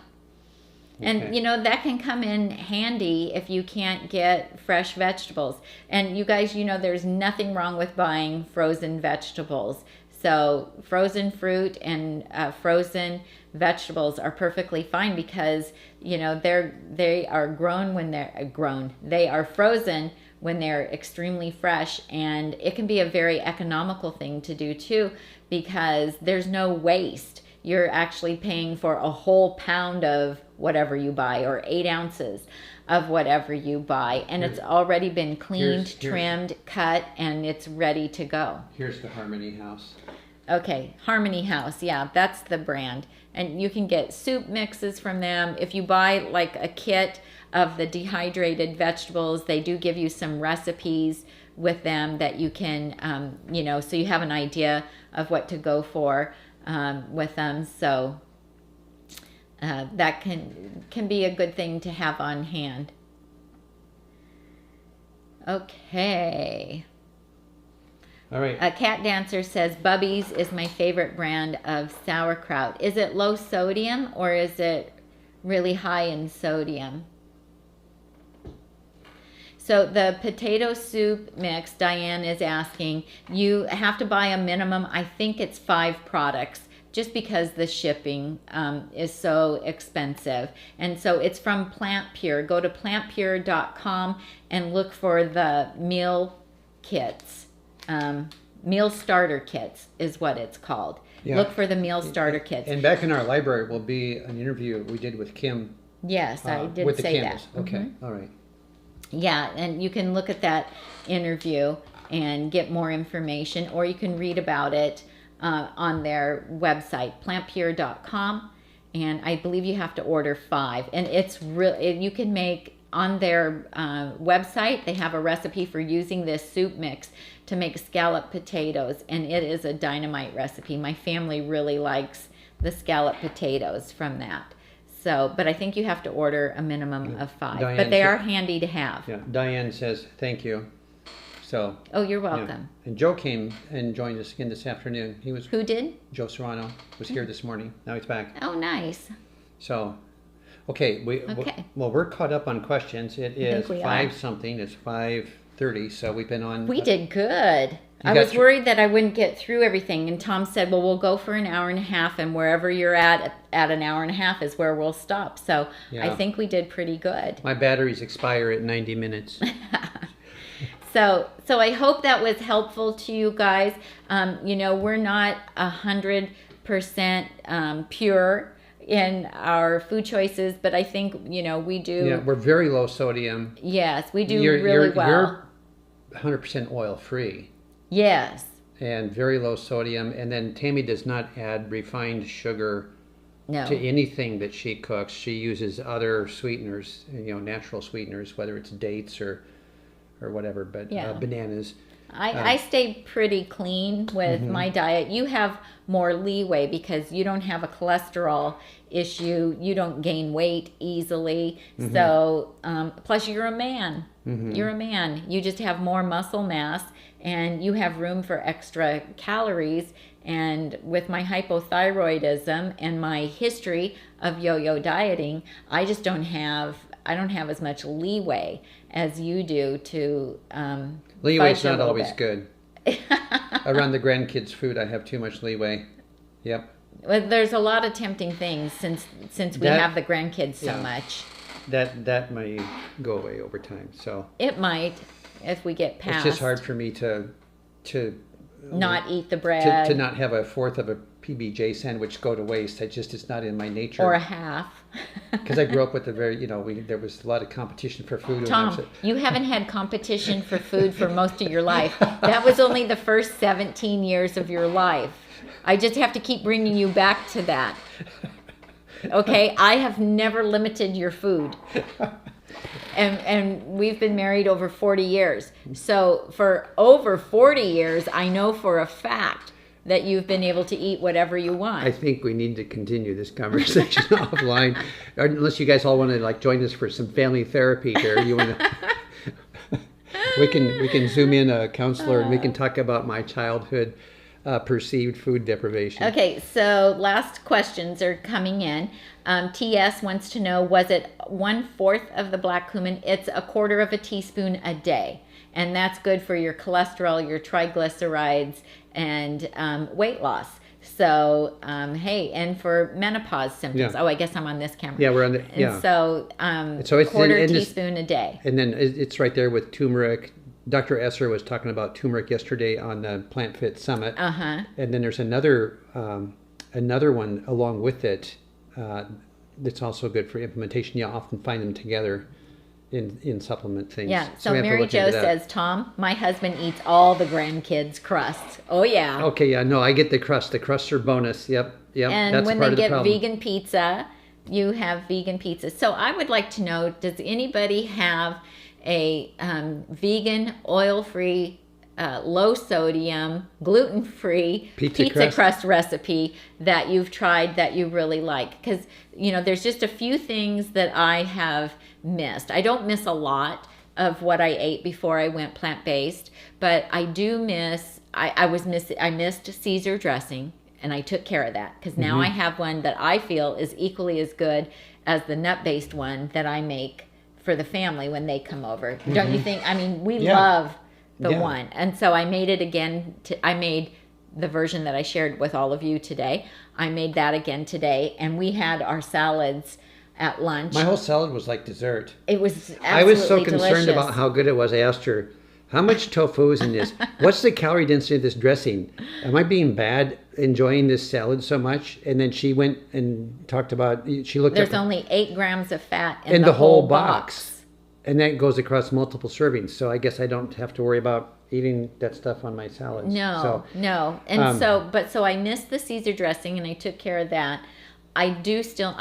Okay. And, that can come in handy if you can't get fresh vegetables. And you guys, there's nothing wrong with buying frozen vegetables. So frozen fruit and frozen vegetables are perfectly fine because, they are grown when they're grown. They are frozen when they're extremely fresh. And it can be a very economical thing to do too because there's no waste. You're actually paying for a whole pound of whatever you buy or 8 ounces of whatever you buy. And it's already been cleaned, trimmed, cut, and it's ready to go. Here's the Harmony House. Okay, Harmony House. Yeah, that's the brand. And you can get soup mixes from them. If you buy like a kit of the dehydrated vegetables, they do give you some recipes with them that you can, so you have an idea of what to go for. With them, so that can be a good thing to have on hand. Okay. All right. A Cat Dancer says Bubby's is my favorite brand of sauerkraut. Is it low sodium or is it really high in sodium? So the potato soup mix, Diane is asking, you have to buy a minimum, I think it's 5 products, just because the shipping is so expensive. And so it's from Plant Pure. Go to plantpure.com and look for the meal kits. Meal starter kits is what it's called. Yeah. Look for the meal starter kits. And back in our library will be an interview we did with Kim. Yes, I did with the say candles. that. Okay, Mm-hmm. All right. Yeah, and you can look at that interview and get more information, or you can read about it on their website, plantpure.com, and I believe you have to order 5. And it's you can make on their website. They have a recipe for using this soup mix to make scalloped potatoes, and it is a dynamite recipe. My family really likes the scalloped potatoes from that. So, but I think you have to order a minimum of 5. Diane but they are handy to have. Yeah, Diane says thank you. So. Oh, you're welcome. Yeah. And Joe came and joined us again this afternoon. Who did? Joe Serrano was here this morning. Now he's back. Oh, nice. So, okay. We're caught up on questions. It is 5 something. It's 5:30. So we've been on. We did good. I was worried that I wouldn't get through everything, and Tom said, well, we'll go for an hour and a half, and wherever you're at an hour and a half is where we'll stop. So yeah. I think we did pretty good. My batteries expire at 90 minutes. So I hope that was helpful to you guys. We're not 100% pure in our food choices, but I think, we do. Yeah, we're very low sodium. Yes, we do really well. You're 100% oil free. Yes. And very low sodium. And then Tami does not add refined sugar to anything that she cooks. She uses other sweeteners, natural sweeteners, whether it's dates or whatever, but bananas. I stay pretty clean with my diet. You have more leeway because you don't have a cholesterol issue. You don't gain weight easily. Mm-hmm. So, plus you're a man. Mm-hmm. You're a man. You just have more muscle mass and you have room for extra calories. And with my hypothyroidism and my history of yo-yo dieting, I don't have as much leeway as you do to leeway's not always good. Around the grandkids' food, I have too much leeway. Yep. Well, there's a lot of tempting things since we have the grandkids so much. That may go away over time. So it might if we get past. It's just hard for me to not eat the bread. To not have a fourth of a PBJ sandwich go to waste. It's not in my nature. Or a half. Because I grew up with there was a lot of competition for food. Tom, you haven't had competition for food for most of your life. That was only the first 17 years of your life. I just have to keep bringing you back to that. Okay? I have never limited your food. And we've been married over 40 years. So for over 40 years, I know for a fact that you've been able to eat whatever you want. I think we need to continue this conversation offline, unless you guys all want to like join us for some family therapy here. You want to? we can zoom in a counselor and we can talk about my childhood perceived food deprivation. Okay, so last questions are coming in. TS wants to know, was it 1/4 of the black cumin? It's 1/4 teaspoon a day. And that's good for your cholesterol, your triglycerides, and weight loss. So, hey, and for menopause symptoms. Yeah. Oh, I guess I'm on this camera. Yeah, we're on the, yeah. And so, it's 1/4 teaspoon a day. And then it's right there with turmeric. Dr. Esser was talking about turmeric yesterday on the Plant Fit Summit. Uh-huh. And then there's another one along with it that's also good for implementation. You often find them together in supplement things. Yeah, so Mary Jo says, Tom, my husband eats all the grandkids' crusts. Oh, yeah. Okay, yeah, no, I get the crust. The crusts are bonus. Yep. And that's when part they of the get problem. vegan pizza, you have vegan pizza. So I would like to know, does anybody have a vegan, oil-free, low-sodium, gluten-free pizza crust recipe that you've tried that you really like? Because, there's just a few things that I have missed. I don't miss a lot of what I ate before I went plant-based, but I do miss, I missed Caesar dressing, and I took care of that because now I have one that I feel is equally as good as the nut-based one that I make for the family when they come over. Don't you think? I mean, we love the one. And so I made it again. I made the version that I shared with all of you today. I made that again today. And we had our salads at lunch. My whole salad was like dessert. It was absolutely I was so concerned delicious about how good it was. I asked her, how much tofu is in this? What's the calorie density of this dressing? Am I being bad enjoying this salad so much? And then she went and talked about, There's only 8 grams of fat in the whole box. And that goes across multiple servings. So I guess I don't have to worry about eating that stuff on my salads. No. And so I missed the Caesar dressing and I took care of that. I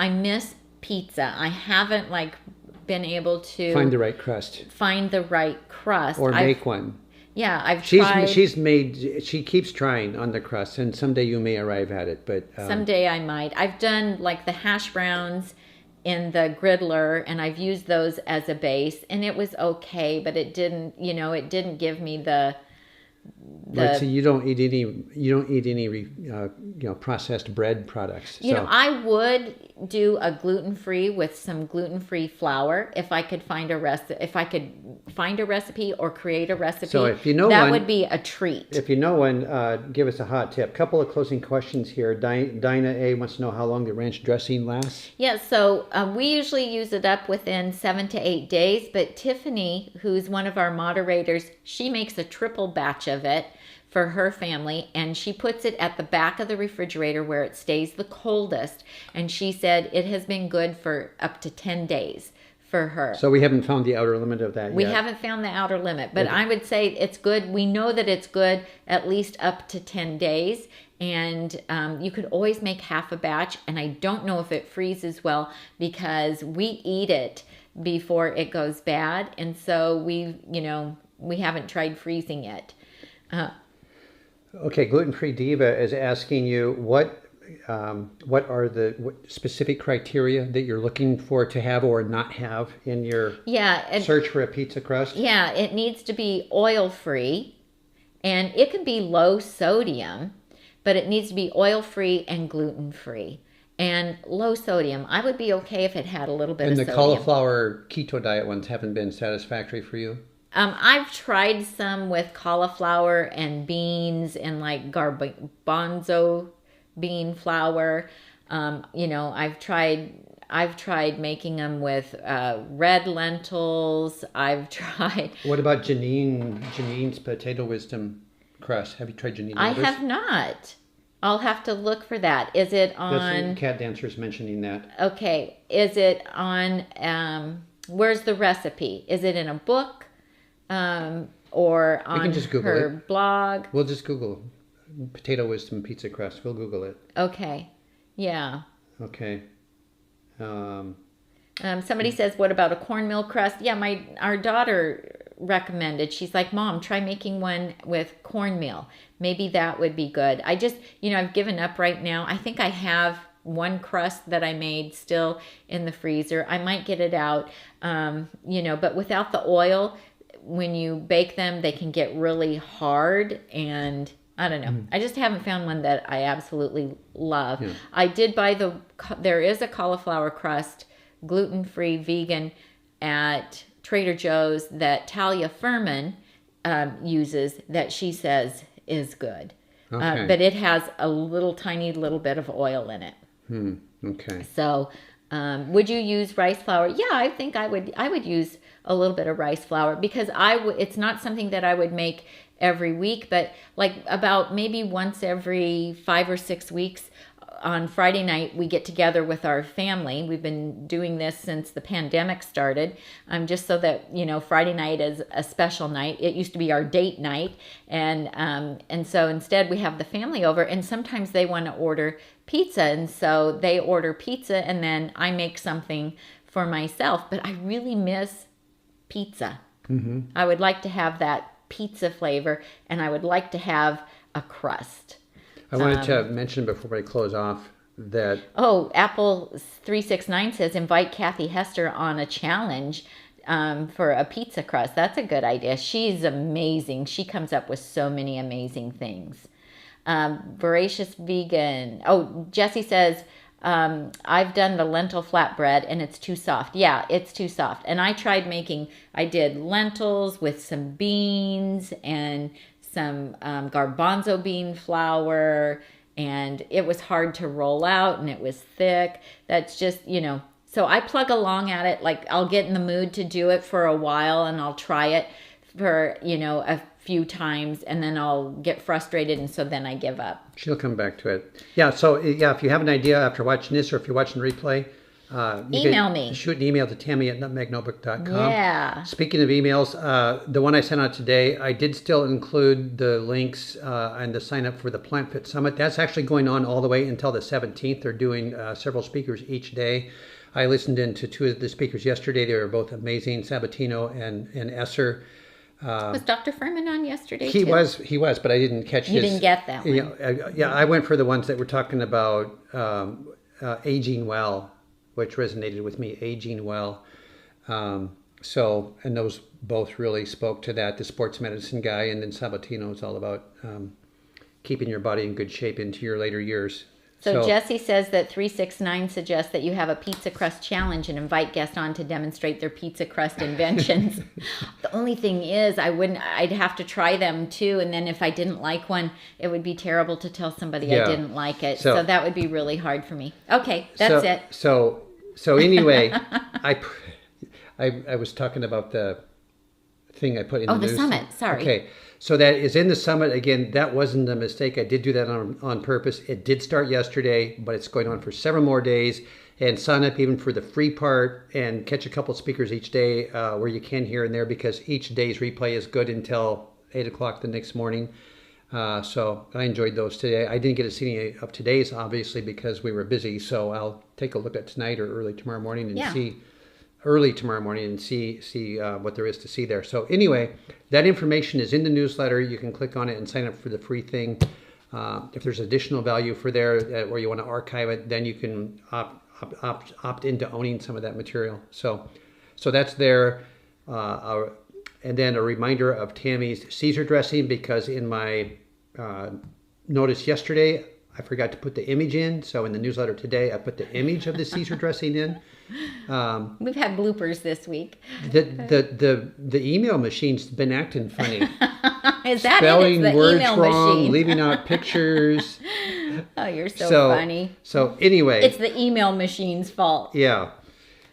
miss pizza. I haven't been able to find the right crust. Or make one. Yeah, I've tried. She keeps trying on the crust, and someday you may arrive at it. But someday I might. I've done the hash browns in the griddler, and I've used those as a base, and it was okay, but it didn't. It didn't give me the. Right, so you don't eat any processed bread products. I would do a gluten-free with some gluten-free flour if I could find a recipe or create a recipe. So if you know that would be a treat. If you know one, give us a hot tip. Couple of closing questions here. Dinah A wants to know how long the ranch dressing lasts. Yeah, so we usually use it up within 7 to 8 days, but Tiffany, who's one of our moderators, she makes a triple batch of it for her family, and she puts it at the back of the refrigerator where it stays the coldest, and she said it has been good for up to 10 days for her. So we haven't found the outer limit of that yet. We haven't found the outer limit, but I would say it's good. We know that it's good at least up to 10 days, and you could always make half a batch, and I don't know if it freezes well because we eat it before it goes bad, and so we haven't tried freezing it. Okay, Gluten-Free Diva is asking you what are the specific criteria that you're looking for to have or not have in your search for a pizza crust? Yeah, it needs to be oil-free, and it can be low sodium, but it needs to be oil-free and gluten-free. And low sodium, I would be okay if it had a little bit of sodium. And the cauliflower keto diet ones haven't been satisfactory for you? I've tried some with cauliflower and beans and garbanzo bean flour. I've tried making them with red lentils. I've tried. What about Janine's Potato Wisdom crust? Have you tried Janine? I have not. I'll have to look for that. Is it on? Cat Dancer's mentioning that. Okay. Is it on? Where's the recipe? Is it in a book? Or on her blog? We'll just Google Potato Wisdom Pizza Crust. We'll Google it. Okay. Yeah. Okay. Somebody says, what about a cornmeal crust? Yeah, our daughter recommended. She's like, Mom, try making one with cornmeal. Maybe that would be good. I just, I've given up right now. I think I have one crust that I made still in the freezer. I might get it out, but without the oil, when you bake them, they can get really hard, and I don't know. I just haven't found one that I absolutely love. Yeah. I did buy there is a cauliflower crust, gluten-free, vegan, at Trader Joe's that Talia Furman uses, that she says is good. Okay. But it has a tiny little bit of oil in it. Okay. So, would you use rice flour? Yeah, I think I would use a little bit of rice flour, because it's not something that I would make every week, but like about maybe once every 5 or 6 weeks on Friday night, we get together with our family. We've been doing this since the pandemic started, just so that, Friday night is a special night. It used to be our date night. And so instead we have the family over, and sometimes they want to order pizza. And so they order pizza, and then I make something for myself. But I really miss pizza. Mm-hmm. I would like to have that pizza flavor, and I would like to have a crust. I wanted to mention before we close off that... Oh, Apple 369 says, invite Kathy Hester on a challenge for a pizza crust. That's a good idea. She's amazing. She comes up with so many amazing things. Voracious Vegan. Oh, Jesse says, I've done the lentil flatbread and it's too soft. Yeah, it's too soft. And I did lentils with some beans and some garbanzo bean flour, and it was hard to roll out, and it was thick. That's just, so I plug along at it. Like, I'll get in the mood to do it for a while, and I'll try it for, a few times, and then I'll get frustrated, and so then I give up. She'll come back to it. Yeah, so if you have an idea after watching this, or if you're watching the replay, email me. Shoot an email to Tami at nutmegnotebook.com. Yeah. Speaking of emails, the one I sent out today, I did still include the links and the sign up for the Plant Fit Summit. That's actually going on all the way until the 17th. They're doing several speakers each day. I listened in to 2 of the speakers yesterday. They were both amazing, Sabatino and Esser. Was Dr. Furman on yesterday He too? was, but I didn't catch his... You didn't get that one. I went for the ones that were talking about aging well, which resonated with me, aging well. And those both really spoke to that. The sports medicine guy, and then Sabatino is all about keeping your body in good shape into your later years. So Jesse says that 369 suggests that you have a pizza crust challenge and invite guests on to demonstrate their pizza crust inventions. The only thing is, I'd have to try them too, and then if I didn't like one, it would be terrible to tell somebody I didn't like it. So that would be really hard for me. Okay, that's it. So anyway, I was talking about the thing I put in the news. Oh, the summit, sorry. Okay, so that is in the summit. Again, that wasn't a mistake. I did do that on purpose. It did start yesterday, but it's going on for several more days. And sign up even for the free part and catch a couple speakers each day where you can here and there, because each day's replay is good until 8 o'clock the next morning. So I enjoyed those today. I didn't get to see any of today's, obviously, because we were busy. So I'll take a look at tonight or early tomorrow morning and see what there is to see there. So anyway, that information is in the newsletter. You can click on it and sign up for the free thing. If there's additional value for there where you want to archive it, then you can opt into owning some of that material. So that's there. And then a reminder of Tami's Caesar dressing, because in my notice yesterday, I forgot to put the image in. So in the newsletter today, I put the image of the Caesar dressing in. We've had bloopers this week. The email machine's been acting funny. Is that spelling it? It's the words email wrong, machine. leaving out pictures. Oh, you're so funny. So anyway, it's the email machine's fault. Yeah.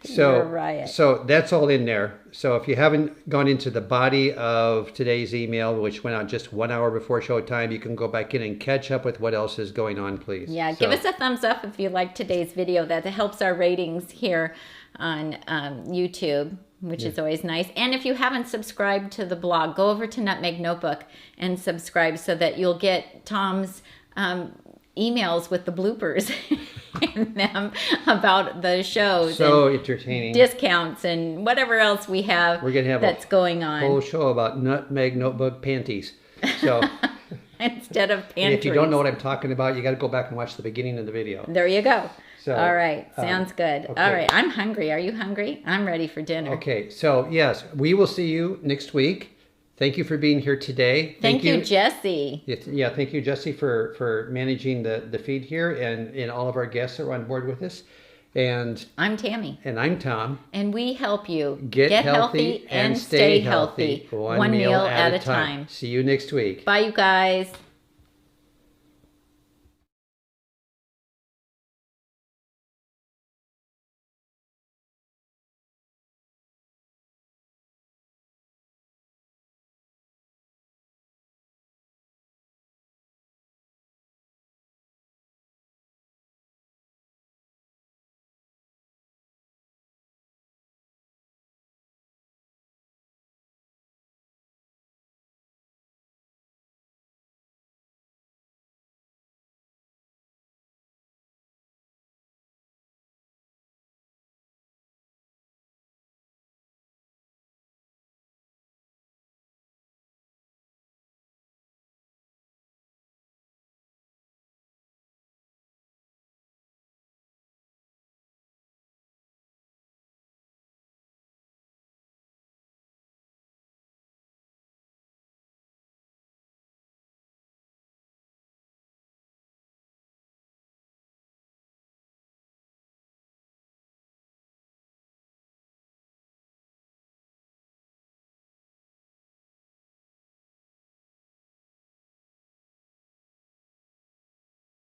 You're a riot. So that's all in there. So if you haven't gone into the body of today's email, which went out just 1 hour before showtime, you can go back in and catch up with what else is going on, please. Yeah, give us a thumbs up if you like today's video. That helps our ratings here on YouTube, which is always nice. And if you haven't subscribed to the blog, go over to Nutmeg Notebook and subscribe so that you'll get Tom's emails with the bloopers. them about the shows. So and entertaining. discounts and whatever else we have. We're gonna have that's going a on. whole show about Nutmeg Notebook panties. So Instead of and pantries. if you don't know what I'm talking about, you got to go back and watch the beginning of the video. There you go. So, all right, sounds good. okay. All right, I'm hungry. Are you hungry? I'm ready for dinner. Okay, so yes, we will see you next week. Thank you for being here today. Thank you, Jesse. Yeah, thank you, Jesse, for managing the feed here and all of our guests that are on board with us. And I'm Tami. And I'm Tom. And we help you get healthy and stay healthy. One meal at a time. See you next week. Bye, you guys.